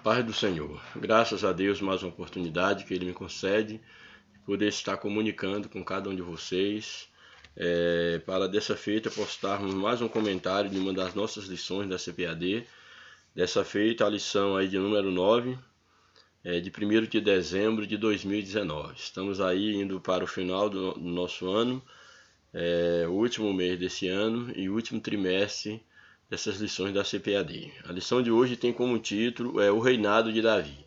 paz do Senhor. Graças a Deus, mais uma oportunidade que Ele me concede de poder estar comunicando com cada um de vocês. Para dessa feita postarmos mais um comentário de uma das nossas lições da CPAD. Dessa feita a lição aí de número 9, de 1º de dezembro de 2019. Estamos aí indo para o final do nosso ano, o último mês desse ano e o último trimestre dessas lições da CPAD. A lição de hoje tem como título o reinado de Davi.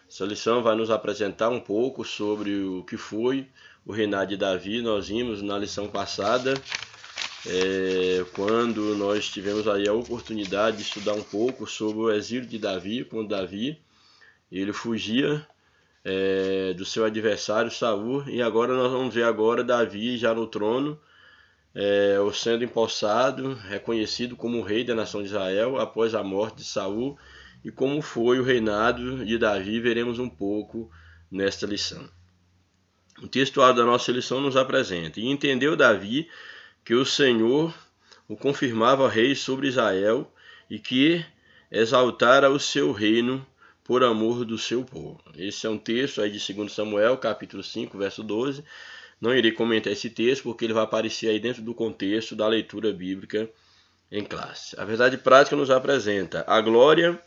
Essa lição vai nos apresentar um pouco sobre o que foi o reinado de Davi. Nós vimos na lição passada, quando nós tivemos aí a oportunidade de estudar um pouco sobre o exílio de Davi, quando Davi ele fugia do seu adversário Saul, e agora nós vamos ver agora Davi já no trono, sendo empossado, reconhecido como rei da nação de Israel após a morte de Saul, e como foi o reinado de Davi, veremos um pouco nesta lição. O textuário da nossa lição nos apresenta: e entendeu Davi que o Senhor o confirmava rei sobre Israel e que exaltara o seu reino por amor do seu povo. Esse é um texto aí de 2 Samuel, capítulo 5, verso 12. Não irei comentar esse texto porque ele vai aparecer aí dentro do contexto da leitura bíblica em classe. A verdade prática nos apresenta: a glória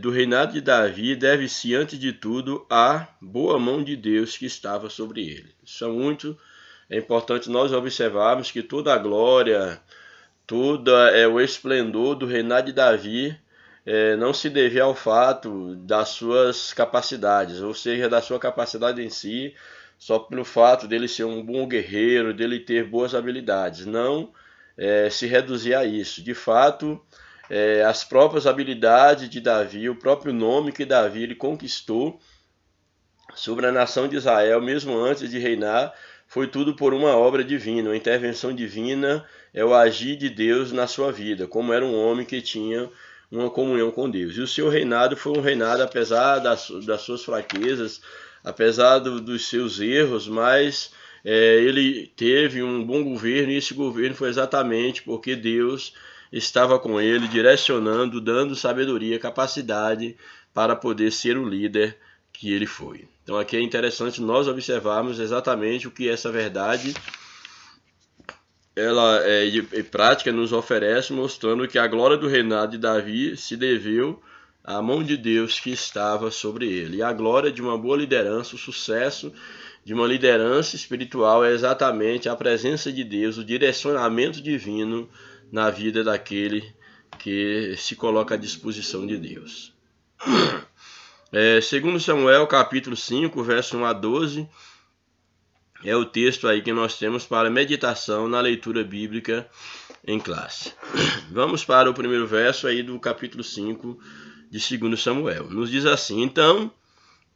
do reinado de Davi deve-se, antes de tudo, à boa mão de Deus que estava sobre ele. Isso é importante nós observarmos que toda a glória, todo o esplendor do reinado de Davi não se devia ao fato das suas capacidades, ou seja, da sua capacidade em si, só pelo fato dele ser um bom guerreiro, dele ter boas habilidades. Não se reduzia a isso. De fato, as próprias habilidades de Davi, o próprio nome que Davi ele conquistou sobre a nação de Israel, mesmo antes de reinar, foi tudo por uma obra divina, uma intervenção divina, o agir de Deus na sua vida, como era um homem que tinha uma comunhão com Deus. E o seu reinado foi um reinado, apesar das suas fraquezas, apesar dos seus erros, mas ele teve um bom governo, e esse governo foi exatamente porque Deus estava com ele, direcionando, dando sabedoria, capacidade para poder ser o líder que ele foi. Então aqui é interessante nós observarmos exatamente o que essa verdade ela de prática nos oferece, mostrando que a glória do reinado de Davi se deveu à mão de Deus que estava sobre ele. E a glória de uma boa liderança, o sucesso de uma liderança espiritual é exatamente a presença de Deus, o direcionamento divino na vida daquele que se coloca à disposição de Deus. Segundo Samuel, capítulo 5, verso 1 a 12, é o texto aí que nós temos para meditação na leitura bíblica em classe. Vamos para o primeiro verso aí do capítulo 5 de 2 Samuel. Nos diz assim: então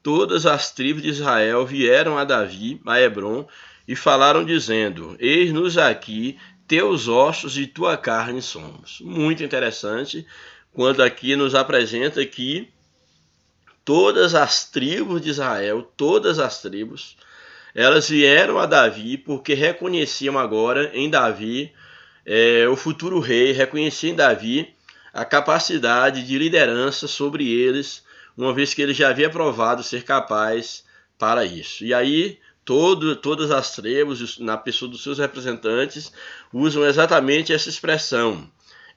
todas as tribos de Israel vieram a Davi, a Hebrom, e falaram dizendo: eis-nos aqui, teus ossos e tua carne somos. Muito interessante, quando aqui nos apresenta que todas as tribos de Israel, todas as tribos, elas vieram a Davi porque reconheciam agora em Davi o futuro rei, reconheciam em Davi a capacidade de liderança sobre eles, uma vez que ele já havia provado ser capaz para isso. E aí todas as tribos, na pessoa dos seus representantes, usam exatamente essa expressão: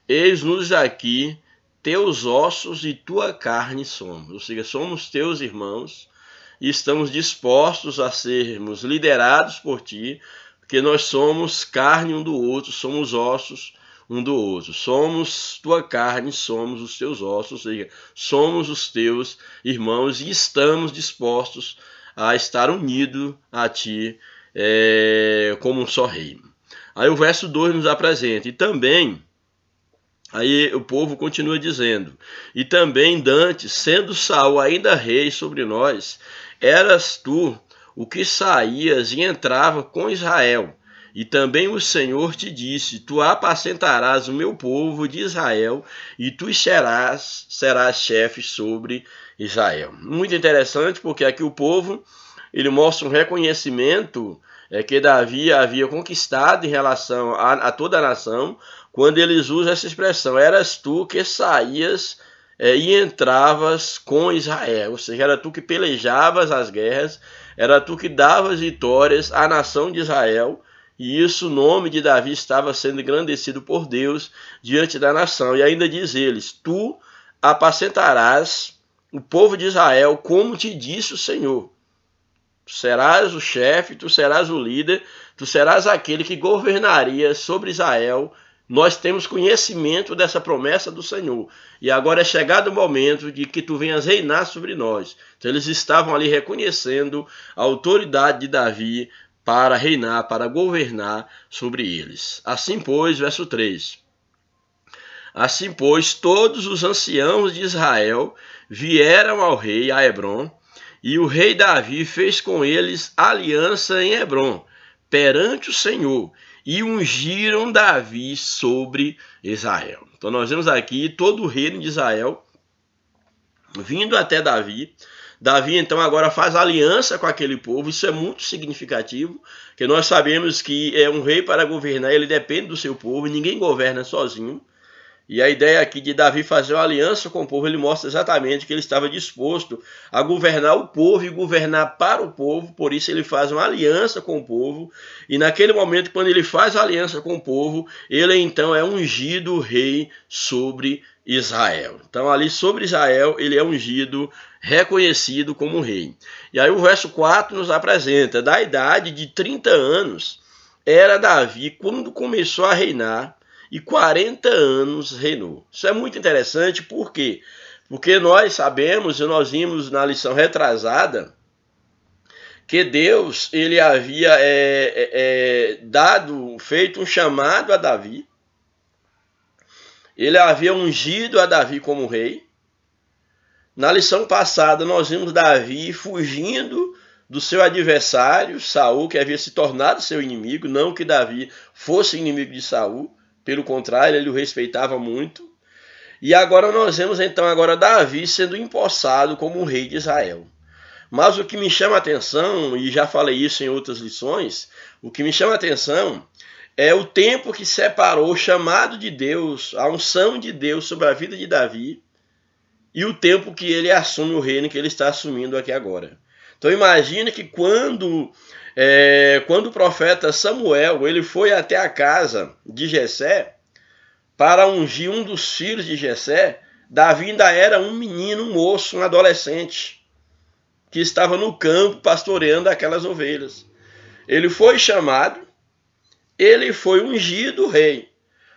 eis-nos aqui, teus ossos e tua carne somos. Ou seja, somos teus irmãos e estamos dispostos a sermos liderados por ti, porque nós somos carne um do outro, somos ossos um do outro. Somos tua carne, somos os teus ossos, ou seja, somos os teus irmãos e estamos dispostos a estar unidos a ti como um só rei. Aí o verso 2 nos apresenta: e também, aí o povo continua dizendo, e também dantes, sendo Saul ainda rei sobre nós, eras tu o que saías e entrava com Israel. E também o Senhor te disse: tu apacentarás o meu povo de Israel, e tu serás chefe sobre Israel. Muito interessante, porque aqui o povo ele mostra um reconhecimento que Davi havia conquistado em relação a toda a nação, quando eles usam essa expressão: eras tu que saías e entravas com Israel. Ou seja, era tu que pelejavas as guerras, era tu que davas vitórias à nação de Israel, e isso, o nome de Davi estava sendo engrandecido por Deus diante da nação. E ainda diz eles: tu apacentarás o povo de Israel, como te disse o Senhor. Tu serás o chefe, tu serás o líder, tu serás aquele que governaria sobre Israel. Nós temos conhecimento dessa promessa do Senhor. E agora é chegado o momento de que tu venhas reinar sobre nós. Então eles estavam ali reconhecendo a autoridade de Davi para reinar, para governar sobre eles. Assim, pois, verso 3. Assim, pois, todos os anciãos de Israel vieram ao rei, a Hebrom, e o rei Davi fez com eles aliança em Hebrom, perante o Senhor, e ungiram Davi sobre Israel. Então nós vemos aqui todo o reino de Israel vindo até Davi. Davi então agora faz aliança com aquele povo. Isso é muito significativo, porque nós sabemos que um rei para governar, ele depende do seu povo, e ninguém governa sozinho. E a ideia aqui de Davi fazer uma aliança com o povo, ele mostra exatamente que ele estava disposto a governar o povo e governar para o povo. Por isso ele faz uma aliança com o povo. E naquele momento, quando ele faz a aliança com o povo, ele então é ungido rei sobre Israel. Então ali sobre Israel, ele é ungido, reconhecido como rei. E aí o verso 4 nos apresenta: da idade de 30 anos era Davi quando começou a reinar, e 40 anos reinou. Isso é muito interessante, por quê? Porque nós sabemos, e nós vimos na lição retrasada, que Deus ele havia feito um chamado a Davi, ele havia ungido a Davi como rei. Na lição passada nós vimos Davi fugindo do seu adversário, Saul, que havia se tornado seu inimigo, não que Davi fosse inimigo de Saul, pelo contrário, ele o respeitava muito. E agora nós vemos então Davi sendo empossado como rei de Israel. Mas o que me chama a atenção, e já falei isso em outras lições, o que me chama a atenção é o tempo que separou o chamado de Deus, a unção de Deus sobre a vida de Davi, e o tempo que ele assume o reino que ele está assumindo aqui agora. Então imagine que quando o profeta Samuel ele foi até a casa de Jessé para ungir um dos filhos de Jessé, Davi ainda era um menino, um moço, um adolescente, que estava no campo pastoreando aquelas ovelhas. Ele foi chamado, ele foi ungido rei.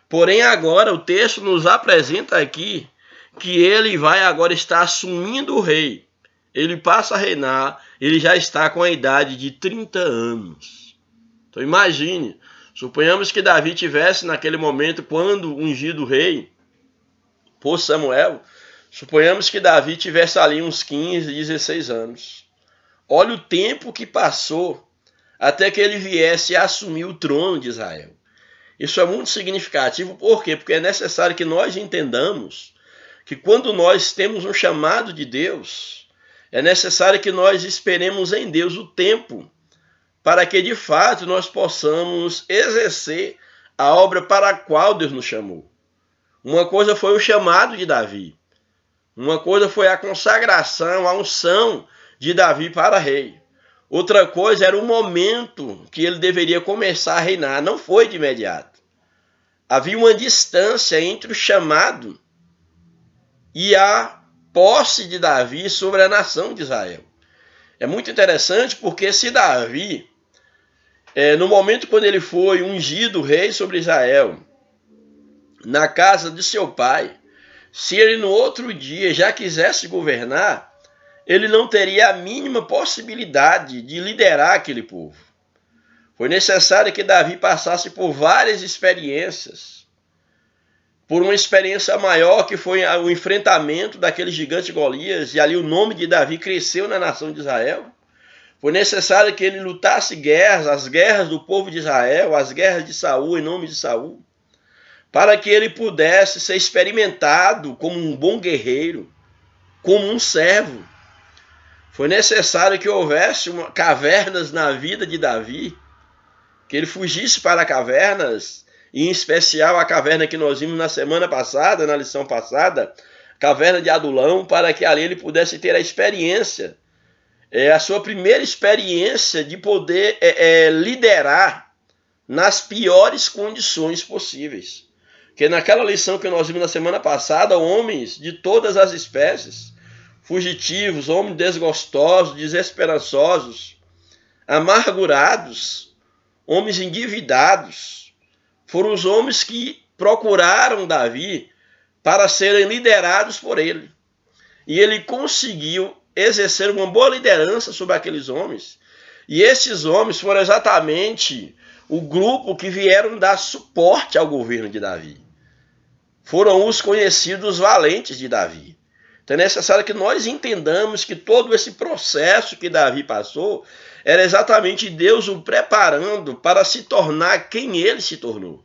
Porém agora o texto nos apresenta aqui que ele vai agora estar assumindo o rei. Ele passa a reinar, ele já está com a idade de 30 anos. Então imagine, suponhamos que Davi tivesse naquele momento, quando ungido rei por Samuel, suponhamos que Davi tivesse ali uns 15, 16 anos. Olha o tempo que passou até que ele viesse a assumir o trono de Israel. Isso é muito significativo, por quê? Porque é necessário que nós entendamos que quando nós temos um chamado de Deus, é necessário que nós esperemos em Deus o tempo para que de fato nós possamos exercer a obra para a qual Deus nos chamou. Uma coisa foi o chamado de Davi, uma coisa foi a consagração, a unção de Davi para rei. Outra coisa era o momento que ele deveria começar a reinar, não foi de imediato. Havia uma distância entre o chamado e a posse de Davi sobre a nação de Israel. É muito interessante porque se Davi, no momento quando ele foi ungido rei sobre Israel, na casa de seu pai, se ele no outro dia já quisesse governar, ele não teria a mínima possibilidade de liderar aquele povo. Foi necessário que Davi passasse por várias experiências, por uma experiência maior que foi o enfrentamento daquele gigante Golias, e ali o nome de Davi cresceu na nação de Israel. Foi necessário que ele lutasse guerras, as guerras do povo de Israel, as guerras de Saul, em nome de Saul, para que ele pudesse ser experimentado como um bom guerreiro, como um servo. Foi necessário que houvesse cavernas na vida de Davi, que ele fugisse para cavernas, e em especial a caverna que nós vimos na semana passada, na lição passada, caverna de Adulão, para que ali ele pudesse ter a experiência, a sua primeira experiência de poder liderar nas piores condições possíveis. Porque naquela lição que nós vimos na semana passada, homens de todas as espécies, fugitivos, homens desgostosos, desesperançosos, amargurados, homens endividados, foram os homens que procuraram Davi para serem liderados por ele. E ele conseguiu exercer uma boa liderança sobre aqueles homens. E esses homens foram exatamente o grupo que vieram dar suporte ao governo de Davi. Foram os conhecidos valentes de Davi. Então é necessário que nós entendamos que todo esse processo que Davi passou era exatamente Deus o preparando para se tornar quem ele se tornou.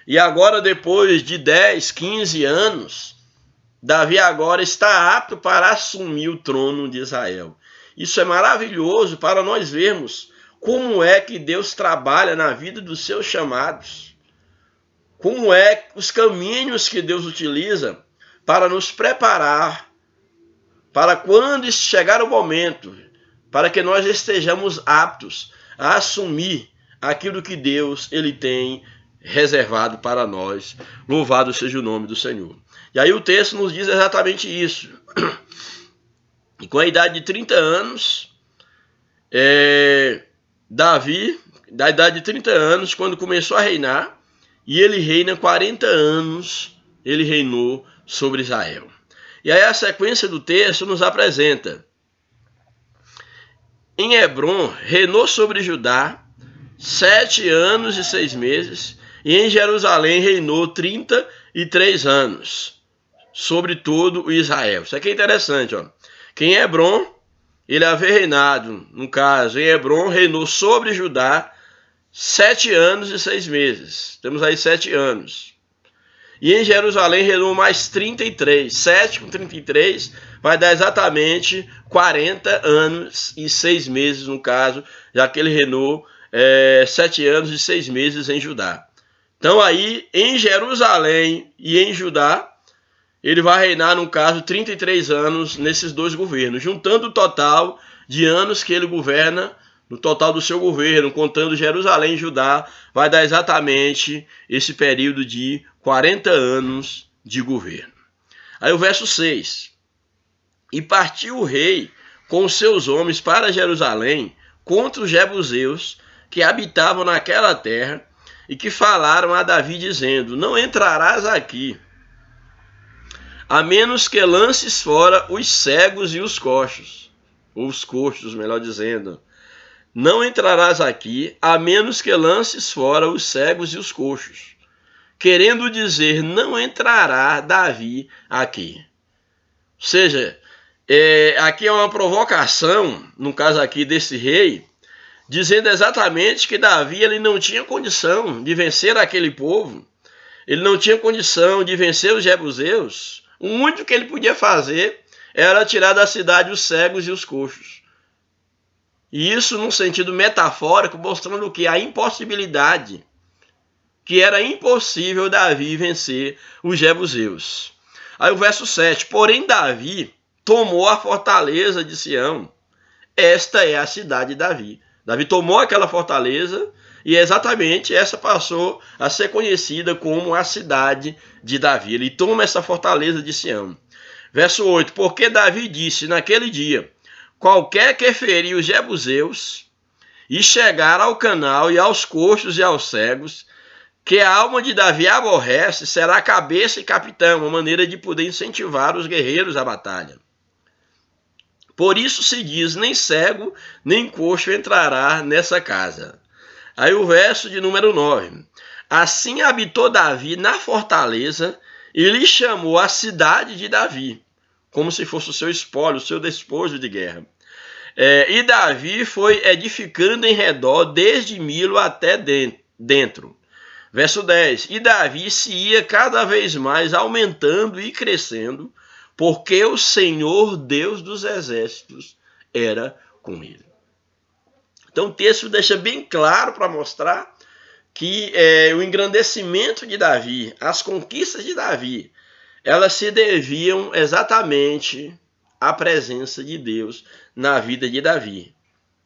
E agora, depois de 10, 15 anos, Davi agora está apto para assumir o trono de Israel. Isso é maravilhoso para nós vermos como é que Deus trabalha na vida dos seus chamados. Como é os caminhos que Deus utiliza para nos preparar para quando chegar o momento, para que nós estejamos aptos a assumir aquilo que Deus ele tem reservado para nós. Louvado seja o nome do Senhor. E aí o texto nos diz exatamente isso. E com a idade de 30 anos, Davi, da idade de 30 anos, quando começou a reinar, e ele reina 40 anos, ele reinou sobre Israel. E aí a sequência do texto nos apresenta: em Hebrom, reinou sobre Judá 7 anos e 6 meses, e em Jerusalém reinou 33 anos, sobre todo o Israel. Isso aqui é interessante, ó. Que em Hebrom, ele havia reinado, no caso, em Hebrom, reinou sobre Judá 7 anos e 6 meses. Temos aí 7 anos. E em Jerusalém reinou mais 33. 7 com 33 vai dar exatamente 40 anos e 6 meses, no caso, já que ele reinou 7 anos e 6 meses em Judá. Então aí, em Jerusalém e em Judá, ele vai reinar, no caso, 33 anos nesses dois governos, juntando o total de anos que ele governa, no total do seu governo, contando Jerusalém e Judá, vai dar exatamente esse período de 40 anos de governo. Aí o verso 6. E partiu o rei com os seus homens para Jerusalém contra os jebuseus que habitavam naquela terra e que falaram a Davi dizendo: não entrarás aqui, a menos que lances fora os cegos e os coxos, ou os coxos, melhor dizendo. Não entrarás aqui, a menos que lances fora os cegos e os coxos. Querendo dizer, não entrará Davi aqui. Ou seja, aqui é uma provocação, no caso aqui desse rei, dizendo exatamente que Davi ele não tinha condição de vencer aquele povo, ele não tinha condição de vencer os jebuseus. O único que ele podia fazer era tirar da cidade os cegos e os coxos. E isso num sentido metafórico, mostrando o que? A impossibilidade, que era impossível Davi vencer os jebuseus. Aí o verso 7, porém Davi tomou a fortaleza de Sião. Esta é a cidade de Davi. Davi tomou aquela fortaleza e exatamente essa passou a ser conhecida como a cidade de Davi. Ele toma essa fortaleza de Sião. Verso 8, porque Davi disse naquele dia: qualquer que ferir os jebuseus e chegar ao canal e aos coxos e aos cegos, que a alma de Davi aborrece, será cabeça e capitão, uma maneira de poder incentivar os guerreiros à batalha. Por isso se diz, nem cego, nem coxo entrará nessa casa. Aí o verso de número 9. Assim habitou Davi na fortaleza e lhe chamou a cidade de Davi, como se fosse o seu espólio, o seu despojo de guerra. E Davi foi edificando em redor, desde Milo até dentro. Verso 10. E Davi se ia cada vez mais aumentando e crescendo, porque o Senhor Deus dos exércitos era com ele. Então o texto deixa bem claro para mostrar que o engrandecimento de Davi, as conquistas de Davi, elas se deviam exatamente à presença de Deus na vida de Davi.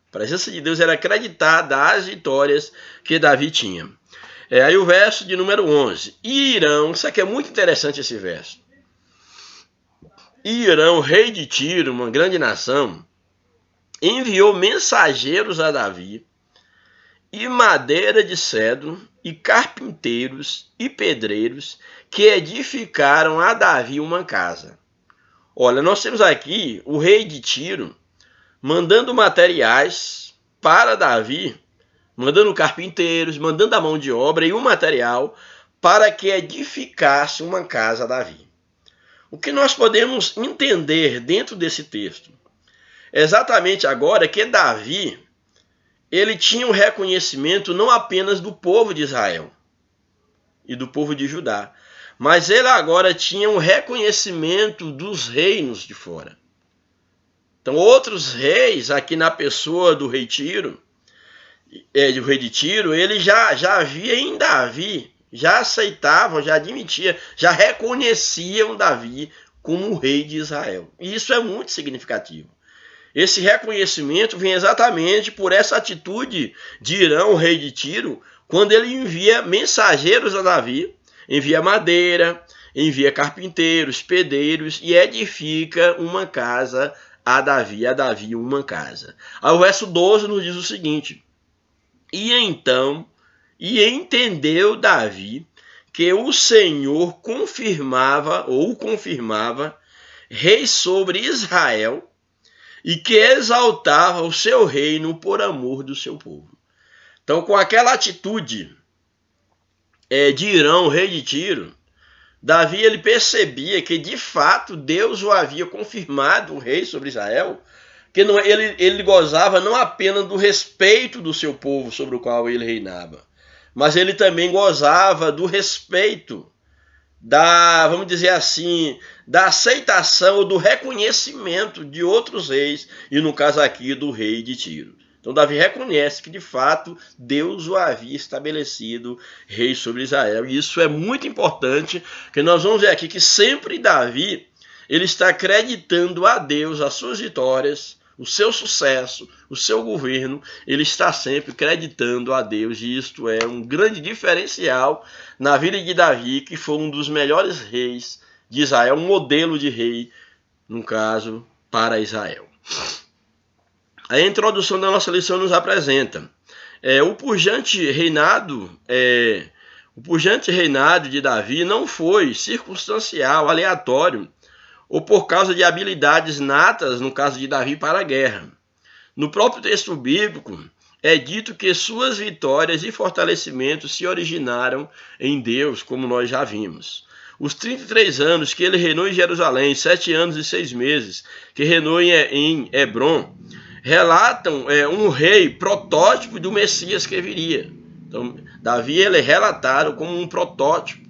A presença de Deus era acreditada às vitórias que Davi tinha. Aí o verso de número 11. Irão, isso aqui é muito interessante esse verso. Irão, rei de Tiro, uma grande nação, enviou mensageiros a Davi, e madeira de cedro, e carpinteiros e pedreiros, que edificaram a Davi uma casa. Olha, nós temos aqui o rei de Tiro mandando materiais para Davi, mandando carpinteiros, mandando a mão de obra e o material para que edificasse uma casa a Davi. O que nós podemos entender dentro desse texto? Exatamente agora que Davi, ele tinha um reconhecimento não apenas do povo de Israel e do povo de Judá, mas ele agora tinha um reconhecimento dos reinos de fora. Então, outros reis, aqui na pessoa do rei Tiro, do rei de Tiro, ele já via em Davi, já aceitavam, já admitiam, já reconheciam Davi como o rei de Israel. E isso é muito significativo. Esse reconhecimento vem exatamente por essa atitude de Irão, o rei de Tiro, quando ele envia mensageiros a Davi, envia madeira, envia carpinteiros, pedreiros e edifica uma casa a Davi uma casa. Aí o verso 12 nos diz o seguinte: E entendeu Davi que o Senhor confirmava rei sobre Israel e que exaltava o seu reino por amor do seu povo. Então, com aquela atitude de Irão, rei de Tiro, Davi ele percebia que de fato Deus o havia confirmado o rei sobre Israel, que ele gozava não apenas do respeito do seu povo sobre o qual ele reinava, mas ele também gozava do respeito, vamos dizer assim, da aceitação ou do reconhecimento de outros reis, e no caso aqui do rei de Tiro. Então Davi reconhece que de fato Deus o havia estabelecido rei sobre Israel. E isso é muito importante, porque nós vamos ver aqui que sempre Davi ele está acreditando a Deus as suas vitórias, o seu sucesso, o seu governo, ele está sempre acreditando a Deus. E isto é um grande diferencial na vida de Davi, que foi um dos melhores reis de Israel, um modelo de rei, no caso, para Israel. A introdução da nossa lição nos apresenta o pujante reinado de Davi não foi circunstancial, aleatório, ou por causa de habilidades natas, no caso de Davi, para a guerra. No próprio texto bíblico, é dito que suas vitórias e fortalecimentos se originaram em Deus, como nós já vimos. Os 33 anos que ele reinou em Jerusalém, 7 anos e 6 meses que reinou em Hebrom, relatam um rei protótipo do Messias que viria. Então, Davi ele é relatado como um protótipo,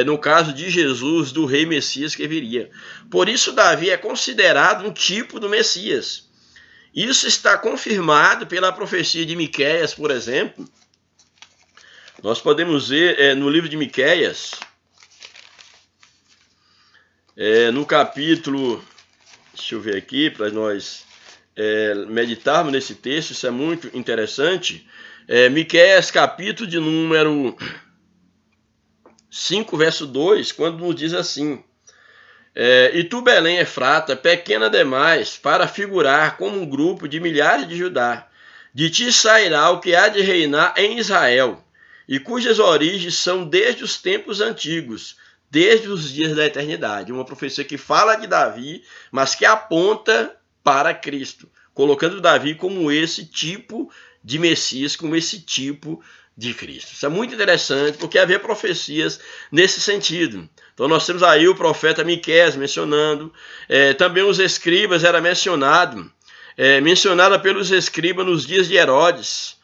no caso de Jesus, do rei Messias que viria. Por isso, Davi é considerado um tipo do Messias. Isso está confirmado pela profecia de Miqueias, por exemplo. Nós podemos ver no livro de Miqueias, no capítulo, deixa eu ver aqui, para nós meditarmos nesse texto, isso é muito interessante. Miqueias, capítulo de número 5, verso 2, quando nos diz assim: E tu, Belém Efrata, pequena demais, para figurar como um grupo de milhares de Judá. De ti sairá o que há de reinar em Israel, e cujas origens são desde os tempos antigos, desde os dias da eternidade. Uma profecia que fala de Davi, mas que aponta para Cristo, colocando Davi como esse tipo de Messias, como esse tipo de Cristo. Isso é muito interessante, porque havia profecias nesse sentido. Então nós temos aí o profeta Miqueias mencionando, também os escribas era mencionada pelos escribas nos dias de Herodes,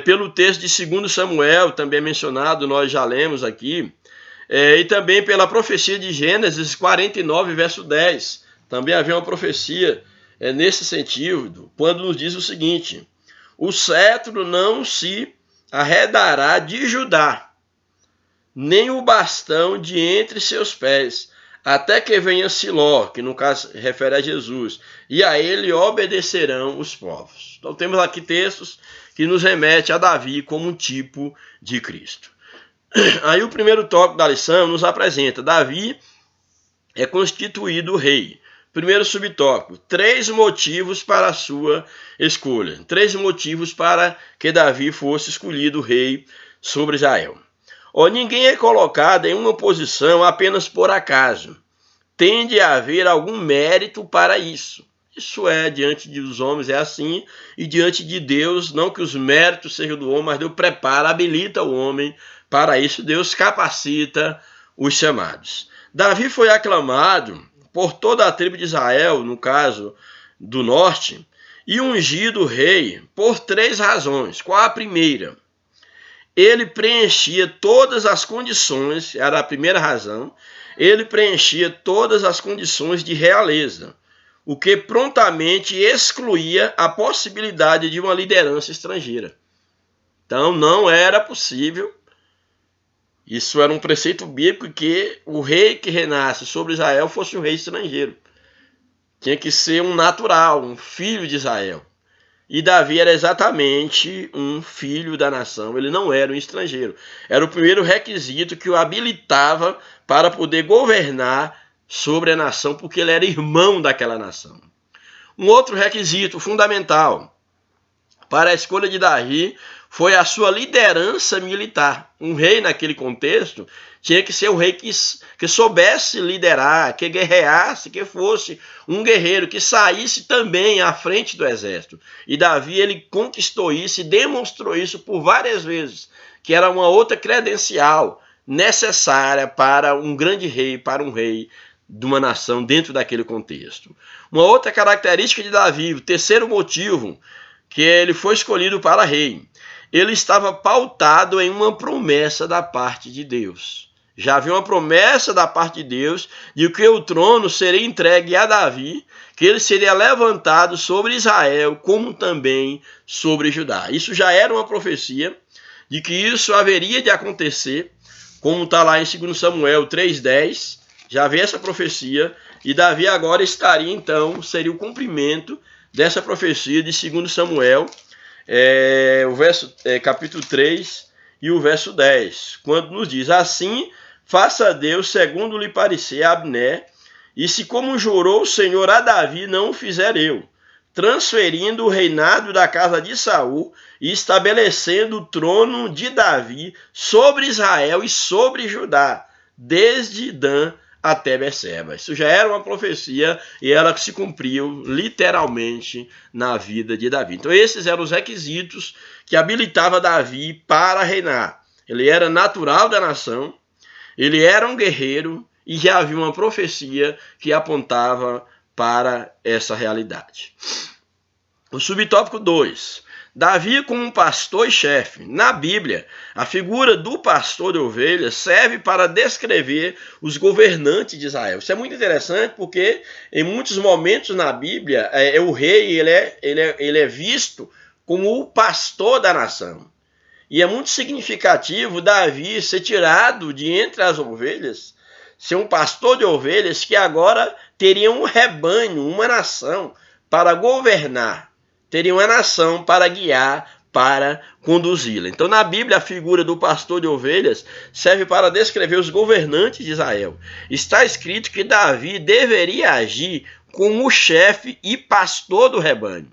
pelo texto de 2 Samuel, também é mencionado, nós já lemos aqui, e também pela profecia de Gênesis 49, verso 10. Também havia uma profecia nesse sentido, quando nos diz o seguinte: o cetro não se arredará de Judá, nem o bastão de entre seus pés, até que venha Siló, que no caso refere a Jesus, e a ele obedecerão os povos. Então temos aqui textos que nos remete a Davi como um tipo de Cristo. Aí o primeiro tópico da lição nos apresenta: Davi é constituído rei. Primeiro subtópico: 3 motivos para a sua escolha. 3 motivos para que Davi fosse escolhido rei sobre Israel. Ninguém é colocado em uma posição apenas por acaso. Tende a haver algum mérito para isso. Isso é, diante dos homens é assim, e diante de Deus, não que os méritos sejam do homem, mas Deus prepara, habilita o homem para isso. Deus capacita os chamados. Davi foi aclamado por toda a tribo de Israel, no caso do norte, e ungido rei por 3 razões. Qual a primeira? Ele preenchia todas as condições, era a primeira razão, ele preenchia todas as condições de realeza, o que prontamente excluía a possibilidade de uma liderança estrangeira. Então não era possível, isso era um preceito bíblico, que o rei que reinasse sobre Israel fosse um rei estrangeiro. Tinha que ser um natural, um filho de Israel. E Davi era exatamente um filho da nação, ele não era um estrangeiro. Era o primeiro requisito que o habilitava para poder governar sobre a nação, porque ele era irmão daquela nação. Um outro requisito fundamental para a escolha de Davi foi a sua liderança militar. Um rei, naquele contexto, tinha que ser um rei que soubesse liderar, que guerreasse, que fosse um guerreiro, que saísse também à frente do exército. E Davi, ele conquistou isso e demonstrou isso por várias vezes, que era uma outra credencial necessária para um grande rei, para um rei de uma nação dentro daquele contexto. Uma outra característica de Davi, o terceiro motivo que ele foi escolhido para rei, ele estava pautado em uma promessa da parte de Deus. Já havia uma promessa da parte de Deus de que o trono seria entregue a Davi, que ele seria levantado sobre Israel, como também sobre Judá. Isso já era uma profecia de que isso haveria de acontecer, como está lá em 2 Samuel 3,10, já vê essa profecia, e Davi agora estaria, então, seria o cumprimento dessa profecia de 2 Samuel, capítulo 3 e o verso 10, quando nos diz: assim faça Deus segundo lhe parecer a Abner, e se como jurou o Senhor a Davi, não o fizer eu, transferindo o reinado da casa de Saul e estabelecendo o trono de Davi sobre Israel e sobre Judá, desde Dan até Berseba. Isso já era uma profecia e ela se cumpriu literalmente na vida de Davi. Então esses eram os requisitos que habilitava Davi para reinar. Ele era natural da nação, ele era um guerreiro e já havia uma profecia que apontava para essa realidade. O subtópico 2. Davi como um pastor e chefe. Na Bíblia, a figura do pastor de ovelhas serve para descrever os governantes de Israel. Isso é muito interessante porque em muitos momentos na Bíblia, o rei ele é visto como o pastor da nação. E é muito significativo Davi ser tirado de entre as ovelhas, ser um pastor de ovelhas que agora teria um rebanho, uma nação para governar. Teria uma nação para guiar, para conduzi-la. Então, na Bíblia, a figura do pastor de ovelhas serve para descrever os governantes de Israel. Está escrito que Davi deveria agir como o chefe e pastor do rebanho.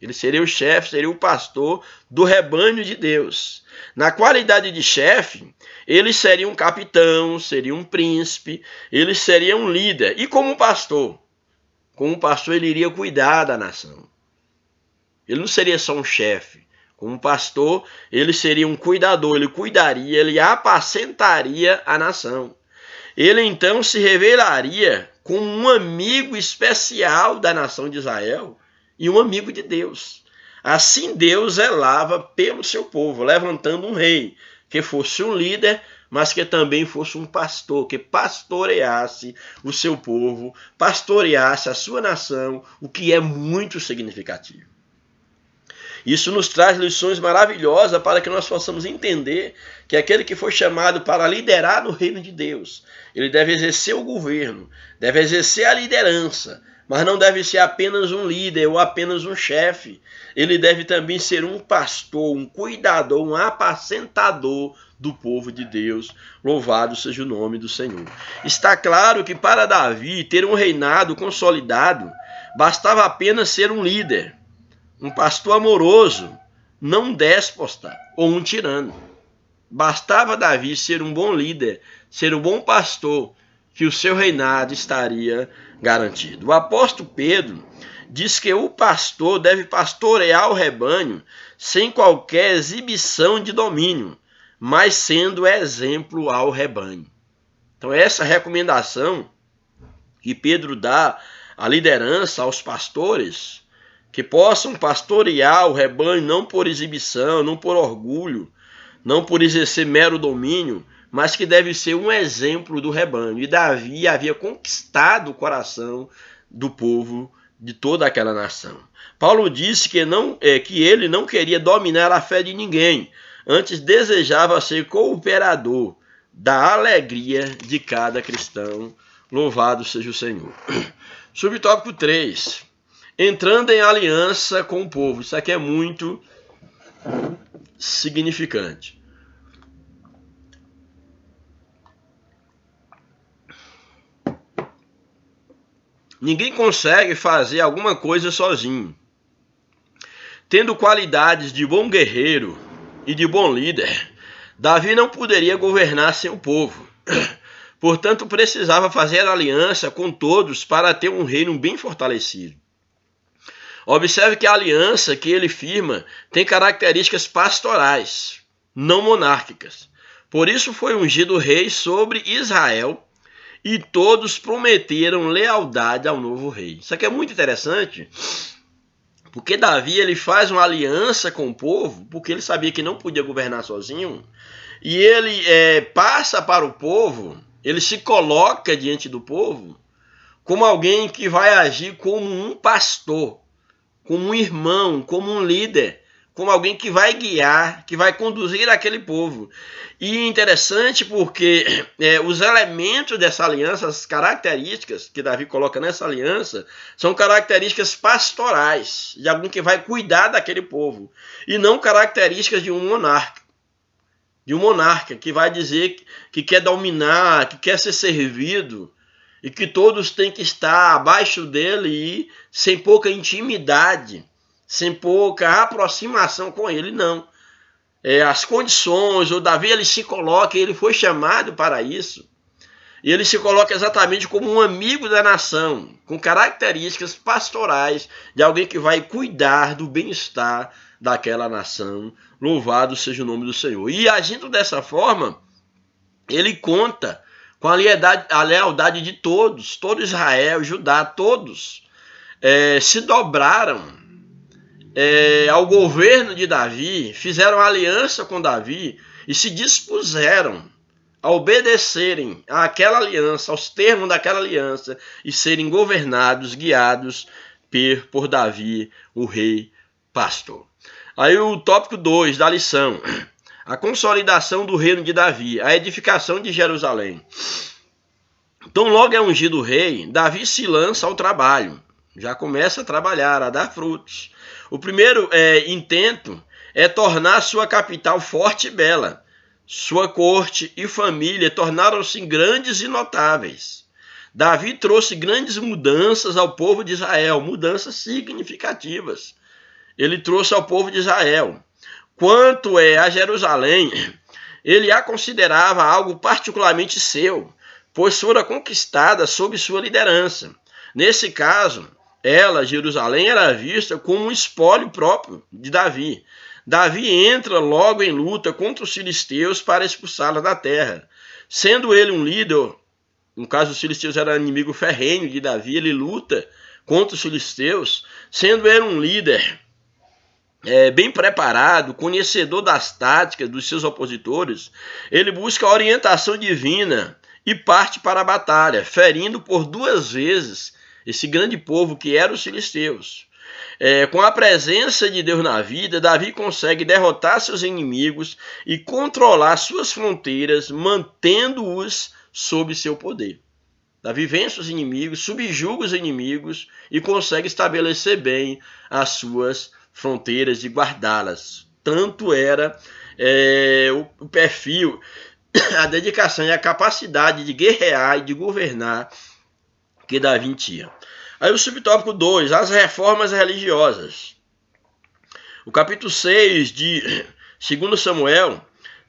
Ele seria o chefe, seria o pastor do rebanho de Deus. Na qualidade de chefe, ele seria um capitão, seria um príncipe, ele seria um líder. E como pastor? Como pastor, ele iria cuidar da nação. Ele não seria só um chefe. Como pastor, ele seria um cuidador, ele cuidaria, ele apacentaria a nação. Ele então se revelaria como um amigo especial da nação de Israel e um amigo de Deus. Assim Deus zelava pelo seu povo, levantando um rei que fosse um líder, mas que também fosse um pastor, que pastoreasse o seu povo, pastoreasse a sua nação, o que é muito significativo. Isso nos traz lições maravilhosas para que nós possamos entender que aquele que foi chamado para liderar no reino de Deus, ele deve exercer o governo, deve exercer a liderança, mas não deve ser apenas um líder ou apenas um chefe. Ele deve também ser um pastor, um cuidador, um apacentador do povo de Deus. Louvado seja o nome do Senhor. Está claro que para Davi ter um reinado consolidado, bastava apenas ser um líder, um pastor amoroso, não um déspota ou um tirano. Bastava Davi ser um bom líder, ser um bom pastor, que o seu reinado estaria garantido. O apóstolo Pedro diz que o pastor deve pastorear o rebanho sem qualquer exibição de domínio, mas sendo exemplo ao rebanho. Então essa recomendação que Pedro dá à liderança, aos pastores, que possam pastorear o rebanho não por exibição, não por orgulho, não por exercer mero domínio, mas que deve ser um exemplo do rebanho. E Davi havia conquistado o coração do povo de toda aquela nação. Paulo disse que ele não queria dominar a fé de ninguém, antes desejava ser cooperador da alegria de cada cristão. Louvado seja o Senhor. Subtópico 3. Entrando em aliança com o povo. Isso aqui é muito significante. Ninguém consegue fazer alguma coisa sozinho. Tendo qualidades de bom guerreiro e de bom líder, Davi não poderia governar sem o povo. Portanto, precisava fazer aliança com todos para ter um reino bem fortalecido. Observe que a aliança que ele firma tem características pastorais, não monárquicas. Por isso foi ungido rei sobre Israel e todos prometeram lealdade ao novo rei. Isso aqui é muito interessante, porque Davi ele faz uma aliança com o povo, porque ele sabia que não podia governar sozinho, e ele passa para o povo, ele se coloca diante do povo como alguém que vai agir como um pastor, como um irmão, como um líder, como alguém que vai guiar, que vai conduzir aquele povo. E é interessante porque os elementos dessa aliança, as características que Davi coloca nessa aliança, são características pastorais, de alguém que vai cuidar daquele povo, e não características de um monarca. De um monarca que vai dizer que quer dominar, que quer ser servido, e que todos têm que estar abaixo dele e sem pouca intimidade, sem pouca aproximação com ele, não. As condições, o Davi ele se coloca, ele foi chamado para isso, e ele se coloca exatamente como um amigo da nação, com características pastorais de alguém que vai cuidar do bem-estar daquela nação. Louvado seja o nome do Senhor. E agindo dessa forma, ele conta com a lealdade de todos, todo Israel, Judá, todos se dobraram ao governo de Davi, fizeram aliança com Davi e se dispuseram a obedecerem àquela aliança, aos termos daquela aliança, e serem governados, guiados por Davi, o rei pastor. Aí o tópico 2 da lição, a consolidação do reino de Davi, a edificação de Jerusalém. Então logo é ungido rei, Davi se lança ao trabalho, já começa a trabalhar, a dar frutos. O primeiro intento é tornar sua capital forte e bela. Sua corte e família tornaram-se grandes e notáveis. Davi trouxe grandes mudanças ao povo de Israel, mudanças significativas. Ele trouxe ao povo de Israel. Quanto a Jerusalém, ele a considerava algo particularmente seu, pois fora conquistada sob sua liderança. Nesse caso, Jerusalém, era vista como um espólio próprio de Davi. Davi entra logo em luta contra os filisteus para expulsá-la da terra. Sendo ele um líder, no caso os filisteus eram inimigo ferrenho de Davi, ele luta contra os filisteus. Sendo ele um líder bem preparado, conhecedor das táticas dos seus opositores, ele busca a orientação divina e parte para a batalha, ferindo por 2 vezes esse grande povo que era os filisteus. Com a presença de Deus na vida, Davi consegue derrotar seus inimigos e controlar suas fronteiras, mantendo-os sob seu poder. Davi vence os inimigos, subjuga os inimigos e consegue estabelecer bem as suas fronteiras e guardá-las. Tanto era o perfil, a dedicação e a capacidade de guerrear e de governar que Davi tinha. Aí o subtópico 2, as reformas religiosas. O capítulo 6 de 2 Samuel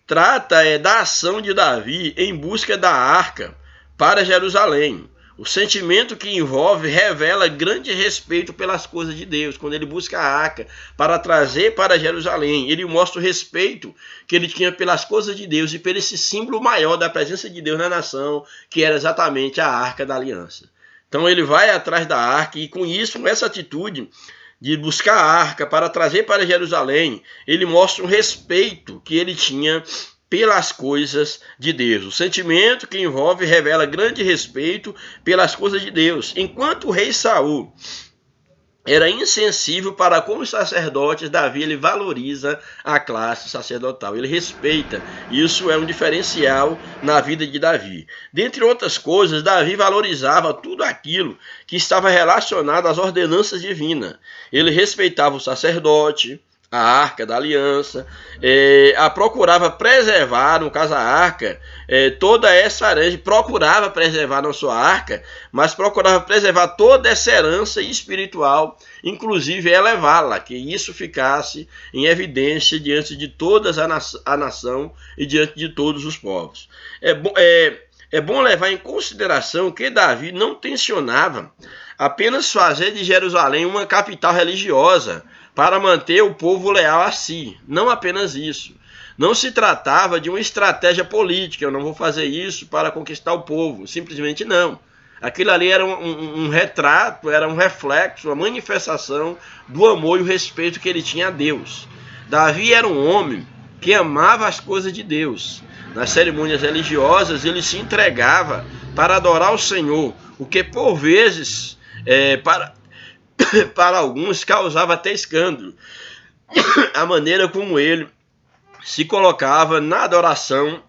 trata da ação de Davi em busca da arca para Jerusalém. O sentimento que envolve revela grande respeito pelas coisas de Deus. Quando ele busca a arca para trazer para Jerusalém, ele mostra o respeito que ele tinha pelas coisas de Deus e por esse símbolo maior da presença de Deus na nação, que era exatamente a arca da aliança. Então ele vai atrás da arca e com isso, com essa atitude de buscar a arca para trazer para Jerusalém, ele mostra o respeito que ele tinha pelas coisas de Deus. O sentimento que envolve revela grande respeito pelas coisas de Deus. Enquanto o rei Saul era insensível para com os sacerdotes, Davi ele valoriza a classe sacerdotal, ele respeita. Isso é um diferencial na vida de Davi. Dentre outras coisas, Davi valorizava tudo aquilo que estava relacionado às ordenanças divinas. Ele respeitava o sacerdote, a arca da aliança, procurava preservar, no caso a arca, toda essa herança, procurava preservar na sua arca, mas procurava preservar toda essa herança espiritual, inclusive elevá-la, que isso ficasse em evidência diante de toda a nação e diante de todos os povos. É bom levar em consideração que Davi não tensionava apenas fazer de Jerusalém uma capital religiosa, para manter o povo leal a si. Não apenas isso. Não se tratava de uma estratégia política, eu não vou fazer isso para conquistar o povo. Simplesmente não. Aquilo ali era um retrato, era um reflexo, uma manifestação do amor e o respeito que ele tinha a Deus. Davi era um homem que amava as coisas de Deus. Nas cerimônias religiosas, ele se entregava para adorar o Senhor, o que por vezes, para alguns, causava até escândalo. A maneira como ele se colocava na adoração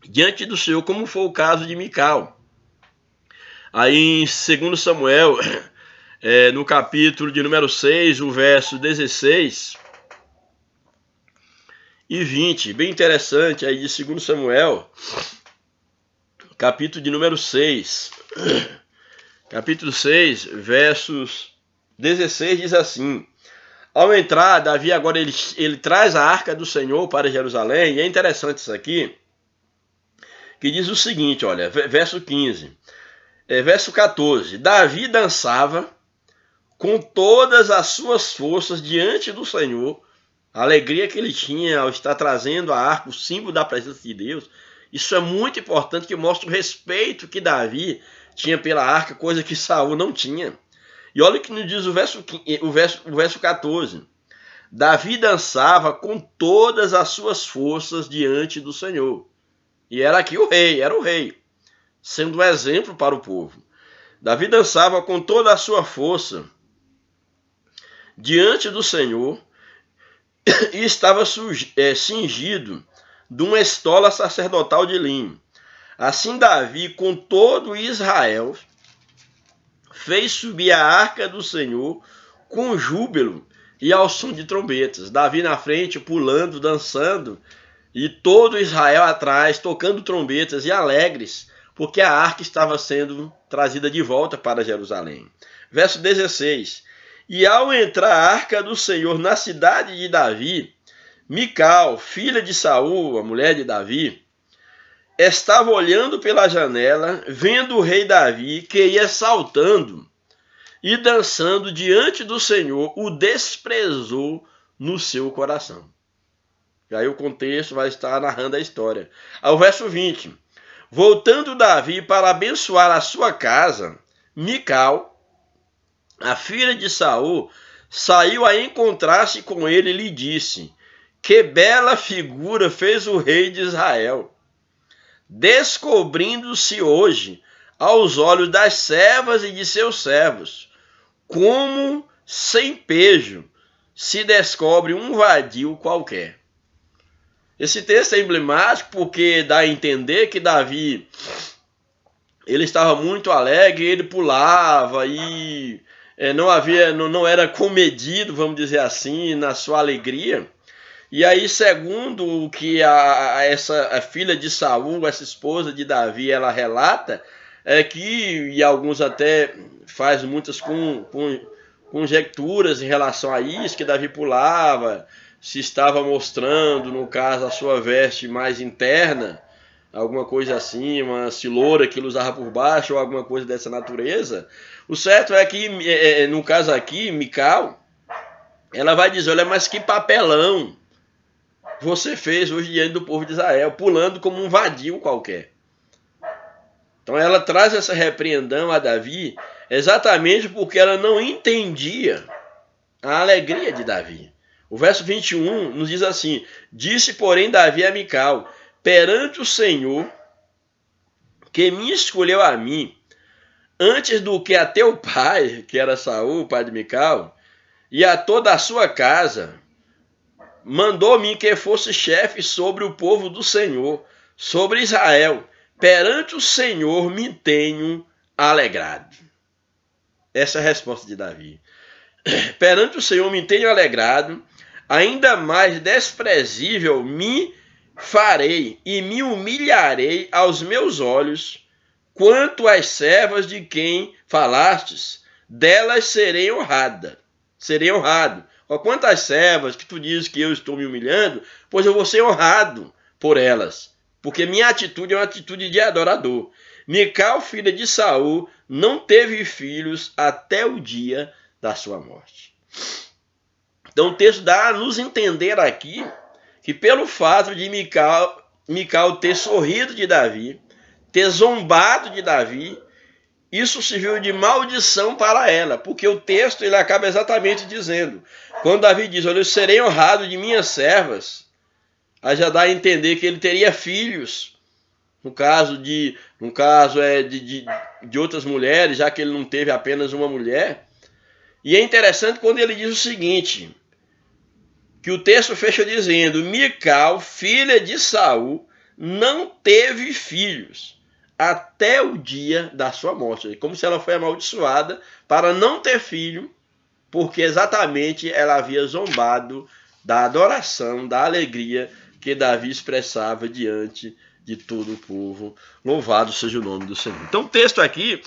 diante do Senhor, como foi o caso de Mical. Aí em 2 Samuel, no capítulo de número 6, o verso 16 e 20, bem interessante, aí de 2 Samuel, capítulo de número 6, capítulo 6, versos 16 diz assim: ao entrar, Davi agora ele traz a arca do Senhor para Jerusalém, e é interessante isso aqui, que diz o seguinte, olha, verso 15, verso 14, Davi dançava com todas as suas forças diante do Senhor, a alegria que ele tinha ao estar trazendo a arca, o símbolo da presença de Deus. Isso é muito importante, que mostra o respeito que Davi tinha pela arca, coisa que Saul não tinha. E olha o que nos diz o verso 14. Davi dançava com todas as suas forças diante do Senhor. E era aqui era o rei, sendo um exemplo para o povo. Davi dançava com toda a sua força diante do Senhor e estava cingido de uma estola sacerdotal de linho. Assim Davi, com todo Israel, fez subir a arca do Senhor com júbilo e ao som de trombetas. Davi na frente, pulando, dançando, e todo Israel atrás, tocando trombetas e alegres, porque a arca estava sendo trazida de volta para Jerusalém. Verso 16. E ao entrar a arca do Senhor na cidade de Davi, Mical, filha de Saul, a mulher de Davi, estava olhando pela janela, vendo o rei Davi, que ia saltando e dançando diante do Senhor, o desprezou no seu coração. E aí o contexto vai estar narrando a história. Ao verso 20. Voltando Davi para abençoar a sua casa, Mical, a filha de Saul, saiu a encontrar-se com ele e lhe disse: que bela figura fez o rei de Israel, descobrindo-se hoje aos olhos das servas e de seus servos, como sem pejo, se descobre um vadio qualquer. Esse texto é emblemático porque dá a entender que Davi, ele estava muito alegre, ele pulava e não era comedido, vamos dizer assim, na sua alegria. E aí, segundo o que a filha de Saul, essa esposa de Davi, ela relata, é que, e alguns até faz muitas conjecturas em relação a isso, que Davi pulava, se estava mostrando, no caso, a sua veste mais interna, alguma coisa assim, uma ciloura que ele usava por baixo, ou alguma coisa dessa natureza. O certo é que, no caso aqui, Mical, ela vai dizer, olha, mas que papelão você fez hoje diante do povo de Israel, pulando como um vadio qualquer. Então ela traz essa repreendão a Davi exatamente porque ela não entendia a alegria de Davi. O verso 21 nos diz assim: disse, porém, Davi a Mical, perante o Senhor, que me escolheu a mim, antes do que a teu pai, que era Saul, pai de Mical, e a toda a sua casa, mandou-me que fosse chefe sobre o povo do Senhor, sobre Israel. Perante o Senhor me tenho alegrado. Essa é a resposta de Davi. Perante o Senhor me tenho alegrado, ainda mais desprezível me farei e me humilharei aos meus olhos, quanto às servas de quem falastes, delas serei honrado. Quanto às servas que tu dizes que eu estou me humilhando, pois eu vou ser honrado por elas, porque minha atitude é uma atitude de adorador. Mical, filha de Saul, não teve filhos até o dia da sua morte. Então o texto dá a nos entender aqui que pelo fato de Mical ter sorrido de Davi, ter zombado de Davi, isso serviu de maldição para ela, porque o texto ele acaba exatamente dizendo, quando Davi diz, olha, eu serei honrado de minhas servas, aí já dá a entender que ele teria filhos, no caso de outras mulheres, já que ele não teve apenas uma mulher. E é interessante quando ele diz o seguinte, que o texto fecha dizendo, Mical, filha de Saul, não teve filhos até o dia da sua morte. Como se ela foi amaldiçoada para não ter filho, porque exatamente ela havia zombado da adoração, da alegria que Davi expressava diante de todo o povo. Louvado seja o nome do Senhor. Então o texto aqui,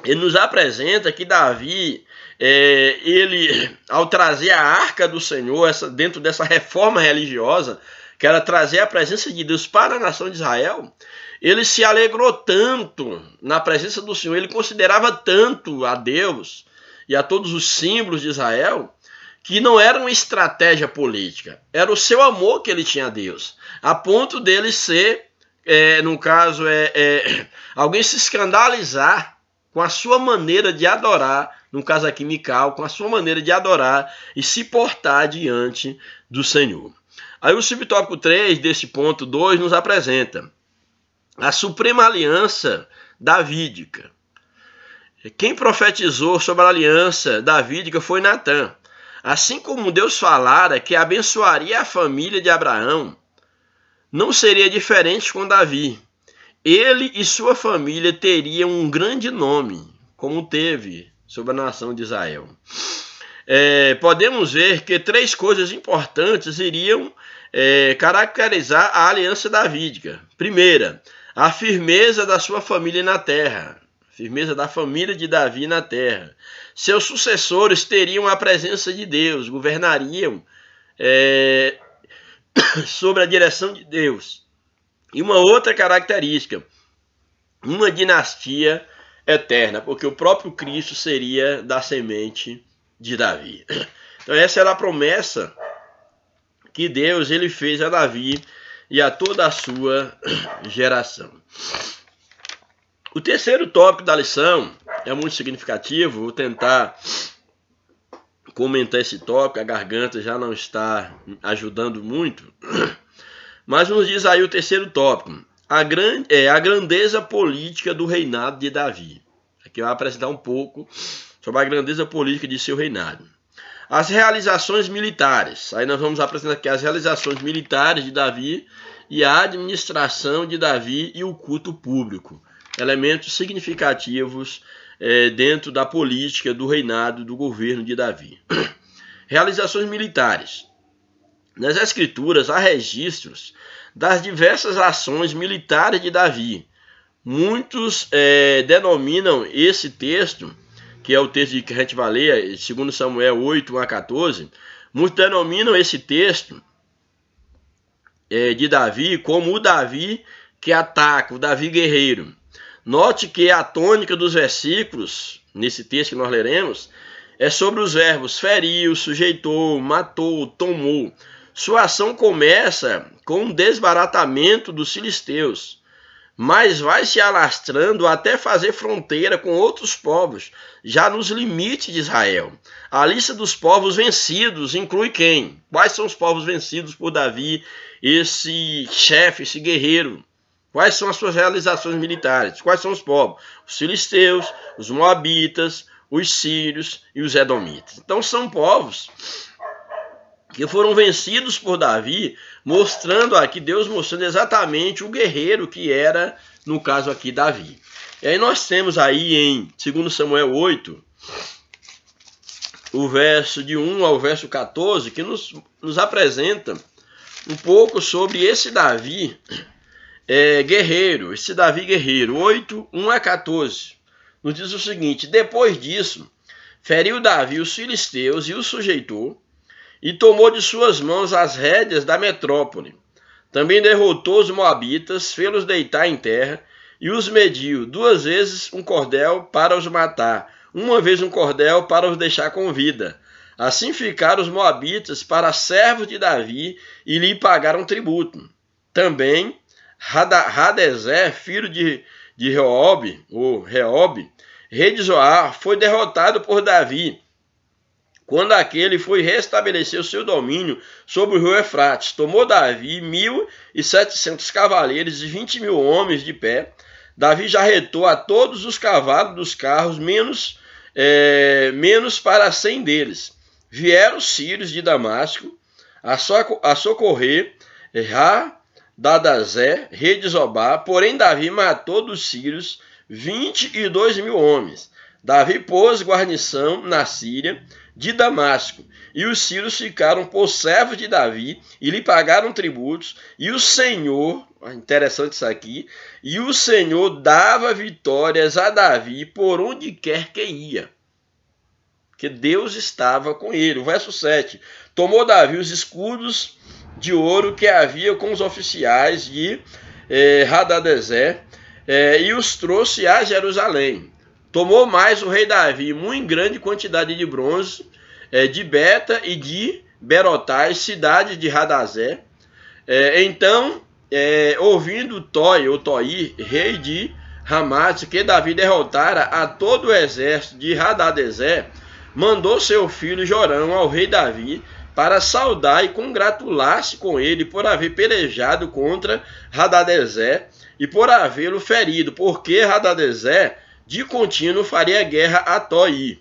ele nos apresenta que Davi, ele, ao trazer a arca do Senhor, dentro dessa reforma religiosa, que era trazer a presença de Deus para a nação de Israel, ele se alegrou tanto na presença do Senhor, ele considerava tanto a Deus e a todos os símbolos de Israel, que não era uma estratégia política, era o seu amor que ele tinha a Deus, a ponto dele ser, no caso, alguém se escandalizar com a sua maneira de adorar, no caso aqui Mical, com a sua maneira de adorar e se portar diante do Senhor. Aí o subtópico 3 desse ponto 2 nos apresenta a suprema aliança davídica. Quem profetizou sobre a aliança davídica foi Natã. Assim como Deus falara que abençoaria a família de Abraão, não seria diferente com Davi. Ele e sua família teriam um grande nome, como teve sobre a nação de Israel. Podemos ver que 3 coisas importantes iriam caracterizar a aliança davídica. Primeira, a firmeza da sua família na terra, firmeza da família de Davi na terra. Seus sucessores teriam a presença de Deus, governariam sobre a direção de Deus. E uma outra característica, uma dinastia eterna, porque o próprio Cristo seria da semente de Davi. Então essa era a promessa que Deus ele fez a Davi e a toda a sua geração. O terceiro tópico da lição é muito significativo, vou tentar comentar esse tópico, a garganta já não está ajudando muito, mas nos diz aí o terceiro tópico, a grandeza política do reinado de Davi. Aqui eu vou apresentar um pouco sobre a grandeza política de seu reinado. As realizações militares. Aí nós vamos apresentar aqui as realizações militares de Davi e a administração de Davi e o culto público. Elementos significativos dentro da política do reinado do governo de Davi. Realizações militares. Nas Escrituras há registros das diversas ações militares de Davi. Muitos denominam esse texto, que é o texto que a gente vai ler, 2 Samuel 8, 1 a 14, muitos denominam esse texto de Davi como o Davi que ataca, o Davi guerreiro. Note que a tônica dos versículos, nesse texto que nós leremos, é sobre os verbos feriu, sujeitou, matou, tomou. Sua ação começa com um desbaratamento dos filisteus, mas vai se alastrando até fazer fronteira com outros povos, já nos limites de Israel. A lista dos povos vencidos inclui quem? Quais são os povos vencidos por Davi, esse chefe, esse guerreiro? Quais são as suas realizações militares? Quais são os povos? Os filisteus, os moabitas, os sírios e os edomitas. Então são povos que foram vencidos por Davi, mostrando aqui, Deus mostrando exatamente o guerreiro que era, no caso aqui, Davi. E aí nós temos aí em 2 Samuel 8, o verso de 1 ao verso 14, que nos apresenta um pouco sobre esse Davi guerreiro, 8, 1 a 14. Nos diz o seguinte: depois disso, feriu Davi os filisteus e os sujeitou, e tomou de suas mãos as rédeas da metrópole. Também derrotou os moabitas, fê-los deitar em terra, e os mediu 2 vezes um cordel para os matar, 1 vez um cordel para os deixar com vida. Assim ficaram os moabitas para servos de Davi e lhe pagaram tributo. Também Hadadezer, filho de Reob, rei de Zoar, foi derrotado por Davi, quando aquele foi restabelecer o seu domínio sobre o rio Eufrates. Tomou Davi 1.700 cavaleiros e 20.000 homens de pé. Davi já retou a todos os cavalos dos carros, menos para 100 deles. Vieram os sírios de Damasco a socorrer Hadadezer, rei de Zobá, porém Davi matou dos sírios 22.000 homens. Davi pôs guarnição na Síria de Damasco, e os sírios ficaram por servos de Davi e lhe pagaram tributos, e o Senhor, interessante isso aqui, e o Senhor dava vitórias a Davi por onde quer que ia, que Deus estava com ele. O verso 7, tomou Davi os escudos de ouro que havia com os oficiais de Hadadezer e os trouxe a Jerusalém. Tomou mais o rei Davi muito grande quantidade de bronze, de Beta e de Berotais, cidades de Hadadezer. Então, ouvindo Toi, rei de Ramate, que Davi derrotara a todo o exército de Hadadezer, mandou seu filho Jorão ao rei Davi para saudar e congratular-se com ele por haver pelejado contra Hadadezer e por havê-lo ferido, porque Hadadezer de contínuo faria guerra a Toi.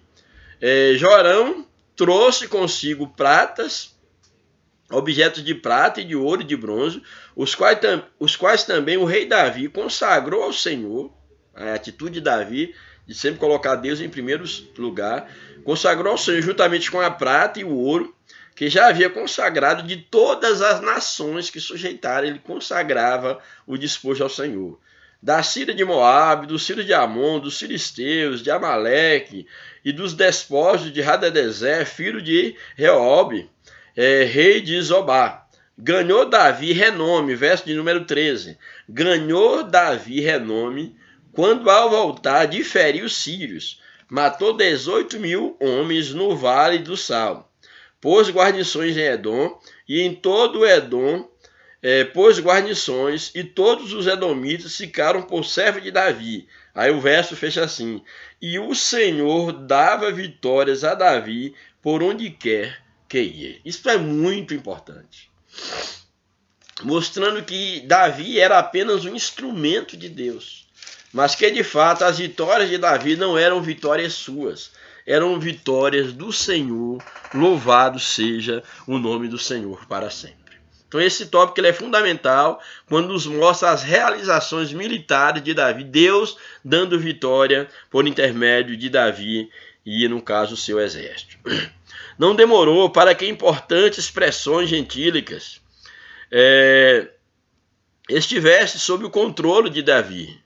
Jorão trouxe consigo pratas, objetos de prata e de ouro e de bronze, os quais também o rei Davi consagrou ao Senhor. A atitude de Davi de sempre colocar Deus em primeiro lugar, consagrou ao Senhor juntamente com a prata e o ouro, que já havia consagrado de todas as nações que sujeitaram, ele consagrava o despojo ao Senhor. Da Síria de Moabe, dos sírios de Amon, dos filisteus, de Amaleque e dos despojos de Hadadezer, filho de Reob, rei de Zobá. Ganhou Davi renome, verso de número 13. Ganhou Davi renome quando ao voltar de ferir os sírios, matou 18.000 homens no vale do Sal. Pôs guarnições em Edom e em todo o Edom pôs guarnições, e todos os edomitas ficaram por servo de Davi. Aí o verso fecha assim: e o Senhor dava vitórias a Davi por onde quer que ia. Isso é muito importante, mostrando que Davi era apenas um instrumento de Deus, mas que de fato as vitórias de Davi não eram vitórias suas, eram vitórias do Senhor. Louvado seja o nome do Senhor para sempre. Então esse tópico ele é fundamental quando nos mostra as realizações militares de Davi, Deus dando vitória por intermédio de Davi e, no caso, o seu exército. Não demorou para que importantes pressões gentílicas estivessem sob o controle de Davi.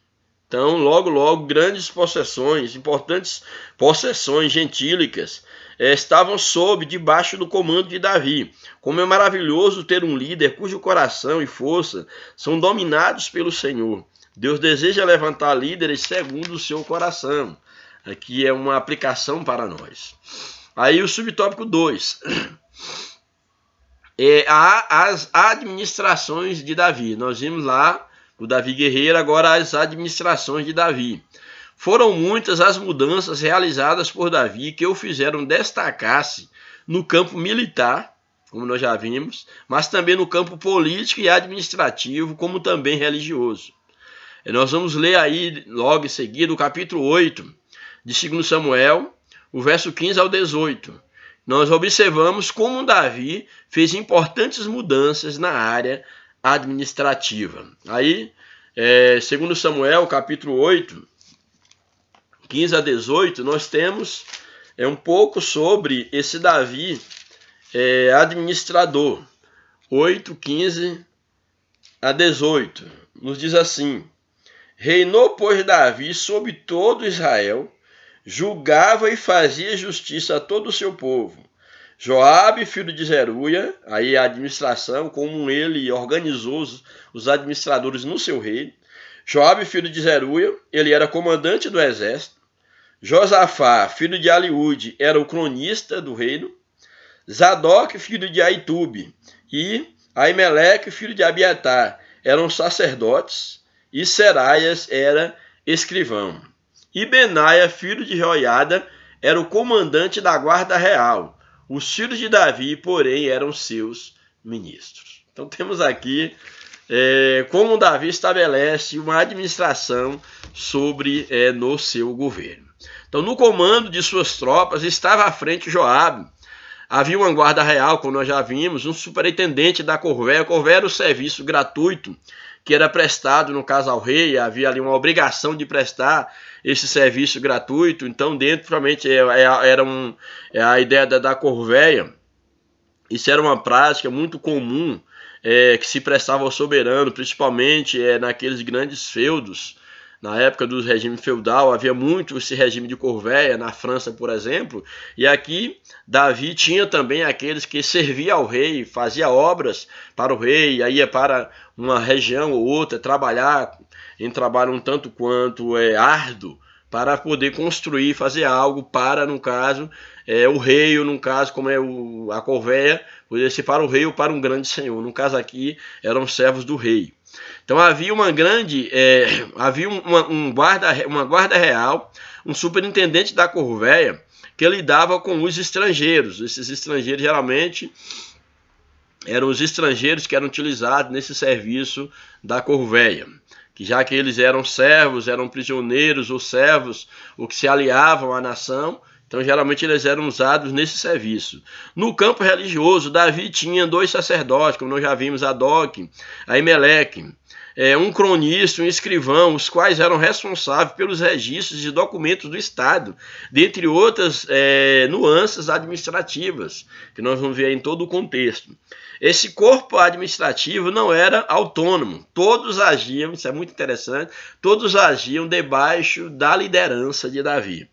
Então, logo, grandes possessões, importantes possessões gentílicas estavam debaixo do comando de Davi. Como é maravilhoso ter um líder cujo coração e força são dominados pelo Senhor. Deus deseja levantar líderes segundo o seu coração. Aqui é uma aplicação para nós. Aí o subtópico 2. As administrações de Davi. Nós vimos lá o Davi guerreiro, agora as administrações de Davi. Foram muitas as mudanças realizadas por Davi que o fizeram destacar-se no campo militar, como nós já vimos, mas também no campo político e administrativo, como também religioso. Nós vamos ler aí, logo em seguida, o capítulo 8 de 2 Samuel, o verso 15 ao 18. Nós observamos como Davi fez importantes mudanças na área administrativa. Aí, 2 Samuel, capítulo 8, 15 a 18, nós temos um pouco sobre esse Davi administrador. 8, 15 a 18, nos diz assim: reinou, pois, Davi sobre todo Israel, julgava e fazia justiça a todo o seu povo. Joabe, filho de Zeruia, aí a administração, como ele organizou os administradores no seu reino. Joabe, filho de Zeruia, ele era comandante do exército. Josafá, filho de Aliúde, era o cronista do reino. Zadok, filho de Aitube, e Aimeleque, filho de Abiatar, eram sacerdotes. E Seraias era escrivão. E Benaia, filho de Joiada, era o comandante da guarda real. Os filhos de Davi, porém, eram seus ministros. Então temos aqui como Davi estabelece uma administração no seu governo. Então, no comando de suas tropas estava à frente Joabe. Havia uma guarda real, como nós já vimos, um superintendente da corvéia. A corvéia era o serviço gratuito que era prestado, no caso, ao rei. Havia ali uma obrigação de prestar esse serviço gratuito. Então, dentro, realmente, era a ideia da corvéia. Isso era uma prática muito comum que se prestava ao soberano, principalmente naqueles grandes feudos. Na época do regime feudal, havia muito esse regime de corvéia, na França, por exemplo. E aqui, Davi tinha também aqueles que serviam ao rei, fazia obras para o rei, aí ia para uma região ou outra, trabalhar em trabalho um tanto quanto árduo, para poder construir, fazer algo para, no caso, o rei, ou no caso, como a corvéia, poderia ser para o rei ou para um grande senhor. No caso aqui, eram servos do rei. Então havia uma guarda real, um superintendente da corvéia, que lidava com os estrangeiros. Esses estrangeiros geralmente eram os estrangeiros que eram utilizados nesse serviço da corvéia, que já que eles eram servos, eram prisioneiros ou servos, ou que se aliavam à nação, então geralmente eles eram usados nesse serviço. No campo religioso, Davi tinha 2 sacerdotes, como nós já vimos, Zadok, Aimeleque, um cronista, um escrivão, os quais eram responsáveis pelos registros e documentos do Estado, dentre outras nuances administrativas, que nós vamos ver em todo o contexto. Esse corpo administrativo não era autônomo, todos agiam, isso é muito interessante, todos agiam debaixo da liderança de Davi.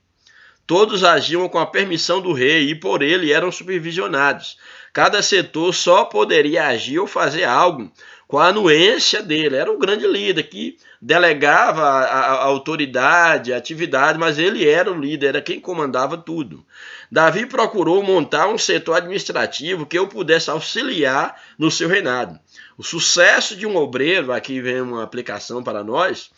Todos agiam com a permissão do rei e por ele eram supervisionados. Cada setor só poderia agir ou fazer algo com a anuência dele. Era o grande líder que delegava a autoridade, a atividade, mas ele era o líder, era quem comandava tudo. Davi procurou montar um setor administrativo que o pudesse auxiliar no seu reinado. O sucesso de um obreiro, aqui vem uma aplicação para nós,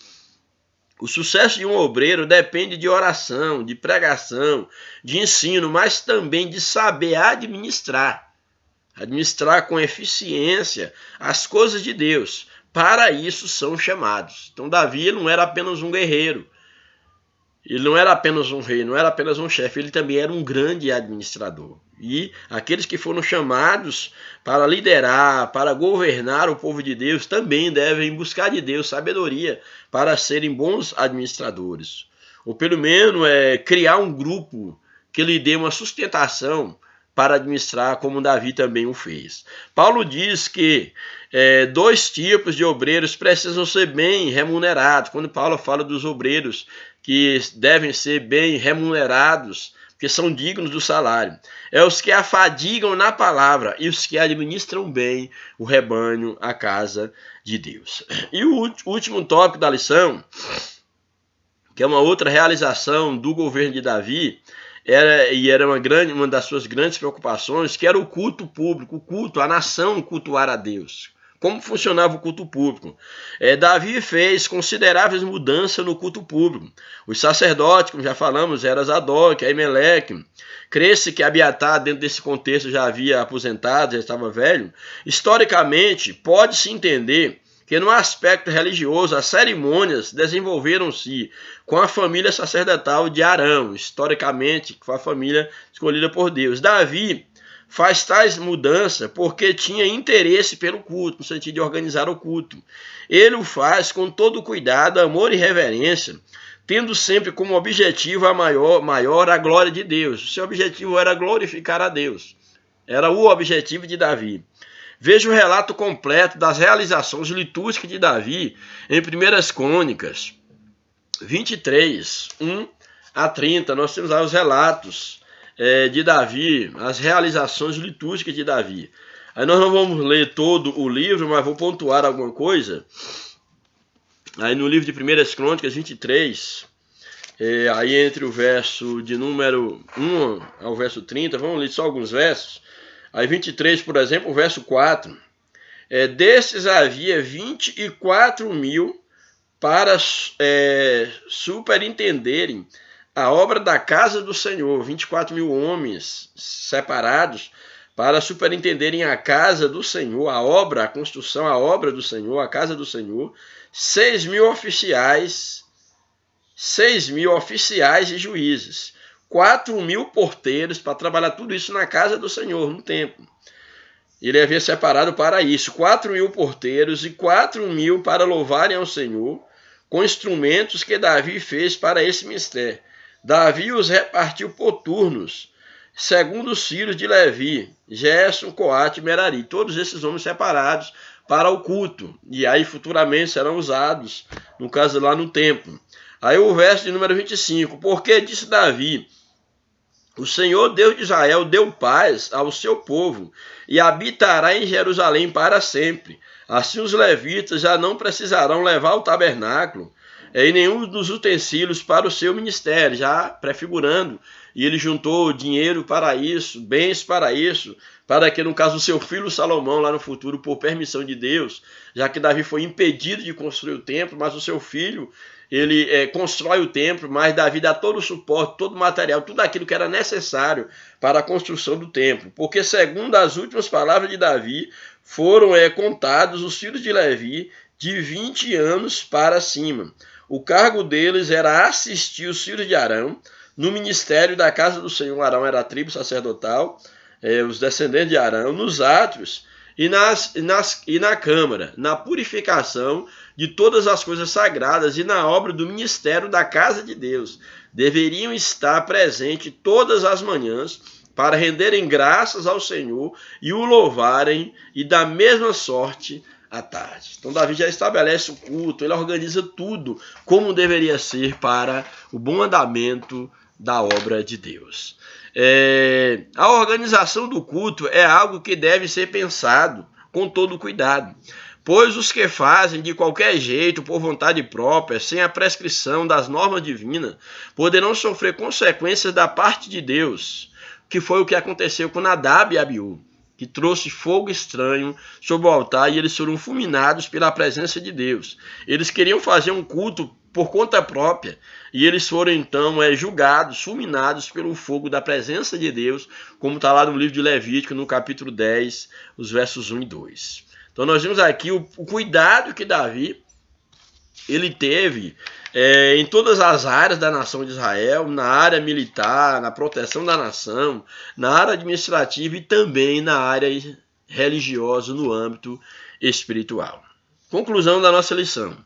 o sucesso de um obreiro depende de oração, de pregação, de ensino, mas também de saber administrar com eficiência as coisas de Deus. Para isso são chamados. Então Davi não era apenas um guerreiro. Ele não era apenas um rei, não era apenas um chefe, ele também era um grande administrador. E aqueles que foram chamados para liderar, para governar o povo de Deus, também devem buscar de Deus sabedoria para serem bons administradores. Ou pelo menos criar um grupo que lhe dê uma sustentação para administrar, como Davi também o fez. Paulo diz que dois tipos de obreiros precisam ser bem remunerados. Quando Paulo fala dos obreiros que devem ser bem remunerados, porque são dignos do salário, é os que afadigam na palavra e os que administram bem o rebanho, a casa de Deus. E o último tópico da lição, que é uma outra realização do governo de Davi, era uma das suas grandes preocupações, que era o culto público, o culto, a nação cultuar a Deus. Como funcionava o culto público? Davi fez consideráveis mudanças no culto público. Os sacerdotes, como já falamos, eram Zadok, Aimeleque. Cresce que Abiatar, dentro desse contexto, já havia aposentado, já estava velho. Historicamente, pode-se entender que no aspecto religioso, as cerimônias desenvolveram-se com a família sacerdotal de Arão, historicamente, que foi a família escolhida por Deus. Davi faz tais mudanças porque tinha interesse pelo culto, no sentido de organizar o culto. Ele o faz com todo cuidado, amor e reverência, tendo sempre como objetivo maior a glória de Deus. O seu objetivo era glorificar a Deus. Era o objetivo de Davi. Veja o relato completo das realizações litúrgicas de Davi em 1 Crônicas 23, 1 a 30. Nós temos lá os relatos de Davi, as realizações litúrgicas de Davi. Aí nós não vamos ler todo o livro, mas vou pontuar alguma coisa. Aí no livro de 1 Crônicas 23, aí entre o verso de número 1 ao verso 30, vamos ler só alguns versos. Aí 23, por exemplo, o verso 4. Destes havia 24.000 para superintenderem a obra da casa do Senhor. 24.000 homens separados para superintenderem a casa do Senhor, a obra, a construção, a obra do Senhor, a casa do Senhor. 6.000 oficiais, 6.000 oficiais e juízes. 4.000 porteiros para trabalhar tudo isso na casa do Senhor, no templo. Ele havia separado para isso 4.000 porteiros e 4.000 para louvarem ao Senhor, com instrumentos que Davi fez para esse ministério. Davi os repartiu por turnos, segundo os filhos de Levi, Gerson, Coate e Merari. Todos esses homens separados para o culto. E aí futuramente serão usados, no caso lá no templo. Aí o verso de número 25. Porque disse Davi: o Senhor Deus de Israel deu paz ao seu povo e habitará em Jerusalém para sempre. Assim os levitas já não precisarão levar o tabernáculo e nenhum dos utensílios para o seu ministério, já prefigurando. E ele juntou dinheiro para isso, bens para isso, para que, no caso, o seu filho Salomão, lá no futuro, por permissão de Deus, já que Davi foi impedido de construir o templo, mas o seu filho, ele constrói o templo, mas Davi dá todo o suporte, todo o material, tudo aquilo que era necessário para a construção do templo. Porque, segundo as últimas palavras de Davi, foram contados os filhos de Levi de 20 anos para cima. O cargo deles era assistir os filhos de Arão no ministério da casa do Senhor. Arão era a tribo sacerdotal, os descendentes de Arão, nos átrios e na câmara, na purificação de todas as coisas sagradas e na obra do ministério da casa de Deus. Deveriam estar presentes todas as manhãs para renderem graças ao Senhor e o louvarem, e da mesma sorte à tarde. Então Davi já estabelece o culto, ele organiza tudo como deveria ser para o bom andamento da obra de Deus. A organização do culto é algo que deve ser pensado com todo cuidado, pois os que fazem de qualquer jeito, por vontade própria, sem a prescrição das normas divinas, poderão sofrer consequências da parte de Deus, que foi o que aconteceu com Nadab e Abiú, que trouxe fogo estranho sobre o altar e eles foram fulminados pela presença de Deus. Eles queriam fazer um culto por conta própria e eles foram então julgados, fulminados pelo fogo da presença de Deus, como está lá no livro de Levítico, no capítulo 10, os versos 1 e 2. Então nós vimos aqui o cuidado que Davi ele teve em todas as áreas da nação de Israel, na área militar, na proteção da nação, na área administrativa e também na área religiosa, no âmbito espiritual. Conclusão da nossa lição.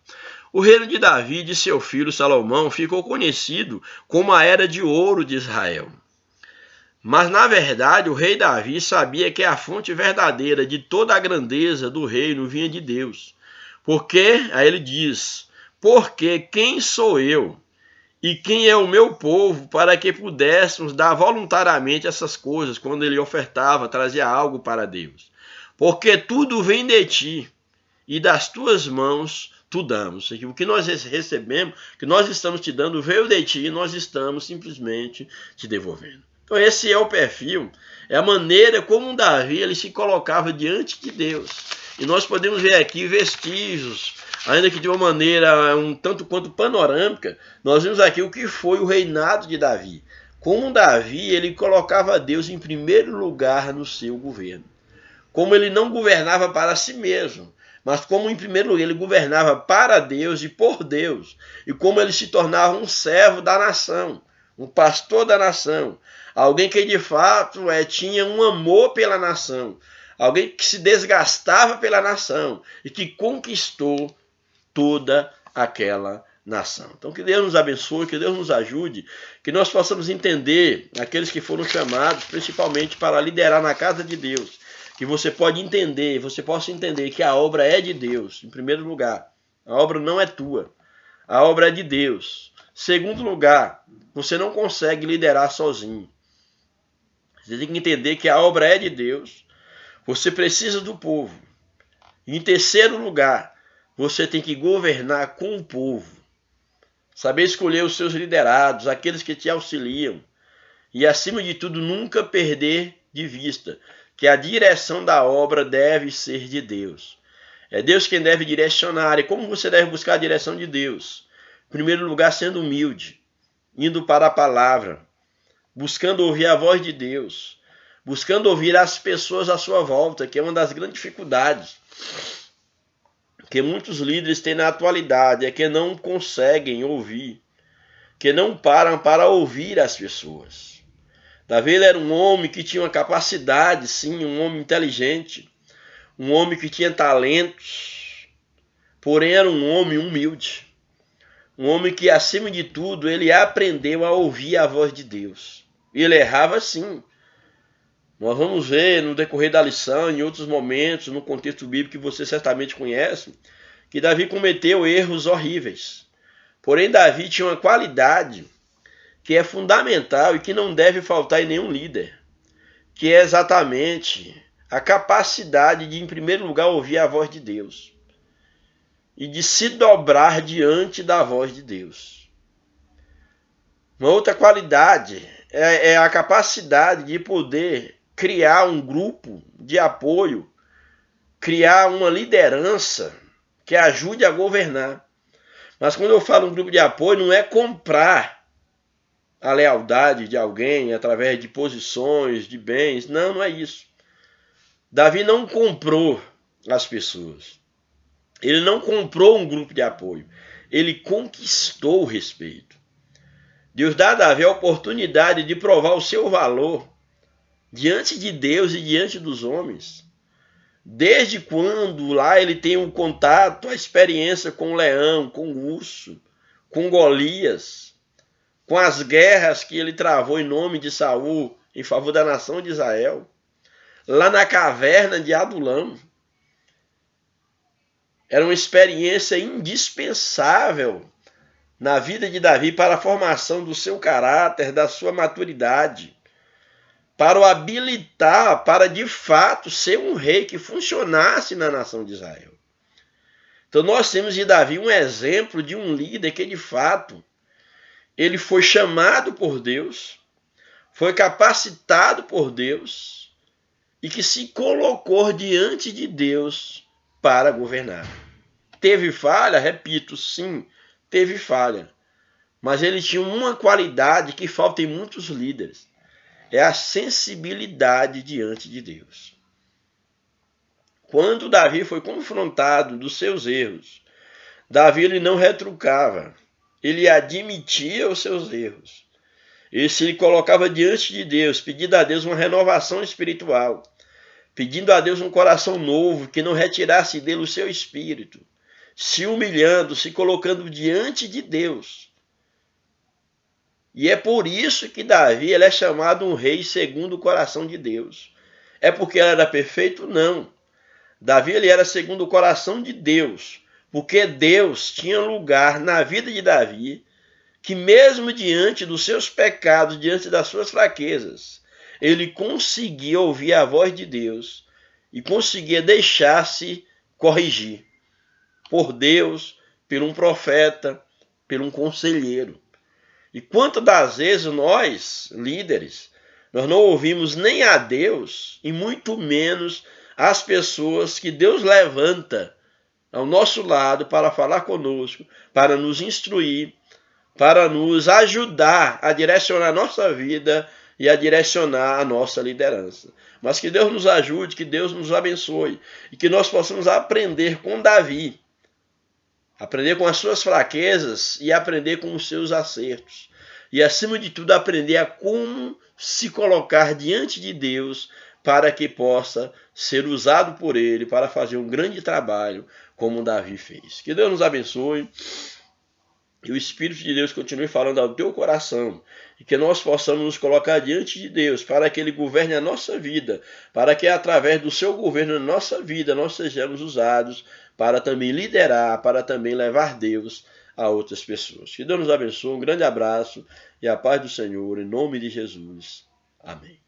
O reino de Davi e de seu filho Salomão ficou conhecido como a Era de Ouro de Israel. Mas, na verdade, o rei Davi sabia que a fonte verdadeira de toda a grandeza do reino vinha de Deus. Porque, aí ele diz, porque quem sou eu e quem é o meu povo para que pudéssemos dar voluntariamente essas coisas quando ele ofertava, trazia algo para Deus? Porque tudo vem de ti e das tuas mãos tu damos. O que nós recebemos, que nós estamos te dando, veio de ti e nós estamos simplesmente te devolvendo. Então esse é o perfil, é a maneira como Davi ele se colocava diante de Deus. E nós podemos ver aqui vestígios, ainda que de uma maneira um tanto quanto panorâmica, nós vemos aqui o que foi o reinado de Davi. Como Davi ele colocava Deus em primeiro lugar no seu governo. Como ele não governava para si mesmo, mas como em primeiro lugar ele governava para Deus e por Deus. E como ele se tornava um servo da nação, um pastor da nação. Alguém que de fato tinha um amor pela nação. Alguém que se desgastava pela nação e que conquistou toda aquela nação. Então que Deus nos abençoe, que Deus nos ajude, que nós possamos entender aqueles que foram chamados principalmente para liderar na casa de Deus. Que você pode entender, você possa entender que a obra é de Deus, em primeiro lugar. A obra não é tua, a obra é de Deus. Segundo lugar, você não consegue liderar sozinho. Você tem que entender que a obra é de Deus. Você precisa do povo. E em terceiro lugar, você tem que governar com o povo. Saber escolher os seus liderados, aqueles que te auxiliam. E acima de tudo, nunca perder de vista que a direção da obra deve ser de Deus. É Deus quem deve direcionar. E como você deve buscar a direção de Deus? Em primeiro lugar, sendo humilde, indo para a palavra, buscando ouvir a voz de Deus, buscando ouvir as pessoas à sua volta, que é uma das grandes dificuldades que muitos líderes têm na atualidade, é que não conseguem ouvir, que não param para ouvir as pessoas. Davi era um homem que tinha uma capacidade, sim, um homem inteligente, um homem que tinha talentos, porém era um homem humilde, um homem que, acima de tudo, ele aprendeu a ouvir a voz de Deus. E ele errava sim. Nós vamos ver no decorrer da lição, em outros momentos, no contexto bíblico que você certamente conhece, que Davi cometeu erros horríveis. Porém, Davi tinha uma qualidade que é fundamental e que não deve faltar em nenhum líder, que é exatamente a capacidade de, em primeiro lugar, ouvir a voz de Deus e de se dobrar diante da voz de Deus. Uma outra qualidade é a capacidade de poder criar um grupo de apoio, criar uma liderança que ajude a governar. Mas quando eu falo um grupo de apoio, não é comprar a lealdade de alguém através de posições, de bens. Não, não é isso. Davi não comprou as pessoas. Ele não comprou um grupo de apoio. Ele conquistou o respeito. Deus dá a Davi a oportunidade de provar o seu valor diante de Deus e diante dos homens. Desde quando lá ele tem um contato, a experiência com o leão, com o urso, com Golias, com as guerras que ele travou em nome de Saul em favor da nação de Israel, lá na caverna de Adulão. Era uma experiência indispensável na vida de Davi para a formação do seu caráter, da sua maturidade, para o habilitar para de fato ser um rei que funcionasse na nação de Israel. Então nós temos de Davi um exemplo de um líder que de fato ele foi chamado por Deus, foi capacitado por Deus e que se colocou diante de Deus para governar. Teve falha? Repito, sim, teve falha. Mas ele tinha uma qualidade que falta em muitos líderes. É a sensibilidade diante de Deus. Quando Davi foi confrontado dos seus erros, Davi ele não retrucava, ele admitia os seus erros. Ele se colocava diante de Deus, pedindo a Deus uma renovação espiritual, pedindo a Deus um coração novo, que não retirasse dele o seu espírito, se humilhando, se colocando diante de Deus. E é por isso que Davi ele é chamado um rei segundo o coração de Deus. É porque ele era perfeito? Não. Davi ele era segundo o coração de Deus, porque Deus tinha lugar na vida de Davi, que mesmo diante dos seus pecados, diante das suas fraquezas, ele conseguia ouvir a voz de Deus e conseguia deixar-se corrigir por Deus, por um profeta, por um conselheiro. E quantas das vezes nós, líderes, nós não ouvimos nem a Deus e muito menos as pessoas que Deus levanta ao nosso lado para falar conosco, para nos instruir, para nos ajudar a direcionar a nossa vida e a direcionar a nossa liderança. Mas que Deus nos ajude, que Deus nos abençoe e que nós possamos aprender com Davi, aprender com as suas fraquezas e aprender com os seus acertos. E, acima de tudo, aprender a como se colocar diante de Deus para que possa ser usado por Ele para fazer um grande trabalho como Davi fez. Que Deus nos abençoe e o Espírito de Deus continue falando ao teu coração e que nós possamos nos colocar diante de Deus para que Ele governe a nossa vida, para que através do seu governo na nossa vida nós sejamos usados para também liderar, para também levar Deus a outras pessoas. Que Deus nos abençoe, um grande abraço e a paz do Senhor, em nome de Jesus. Amém.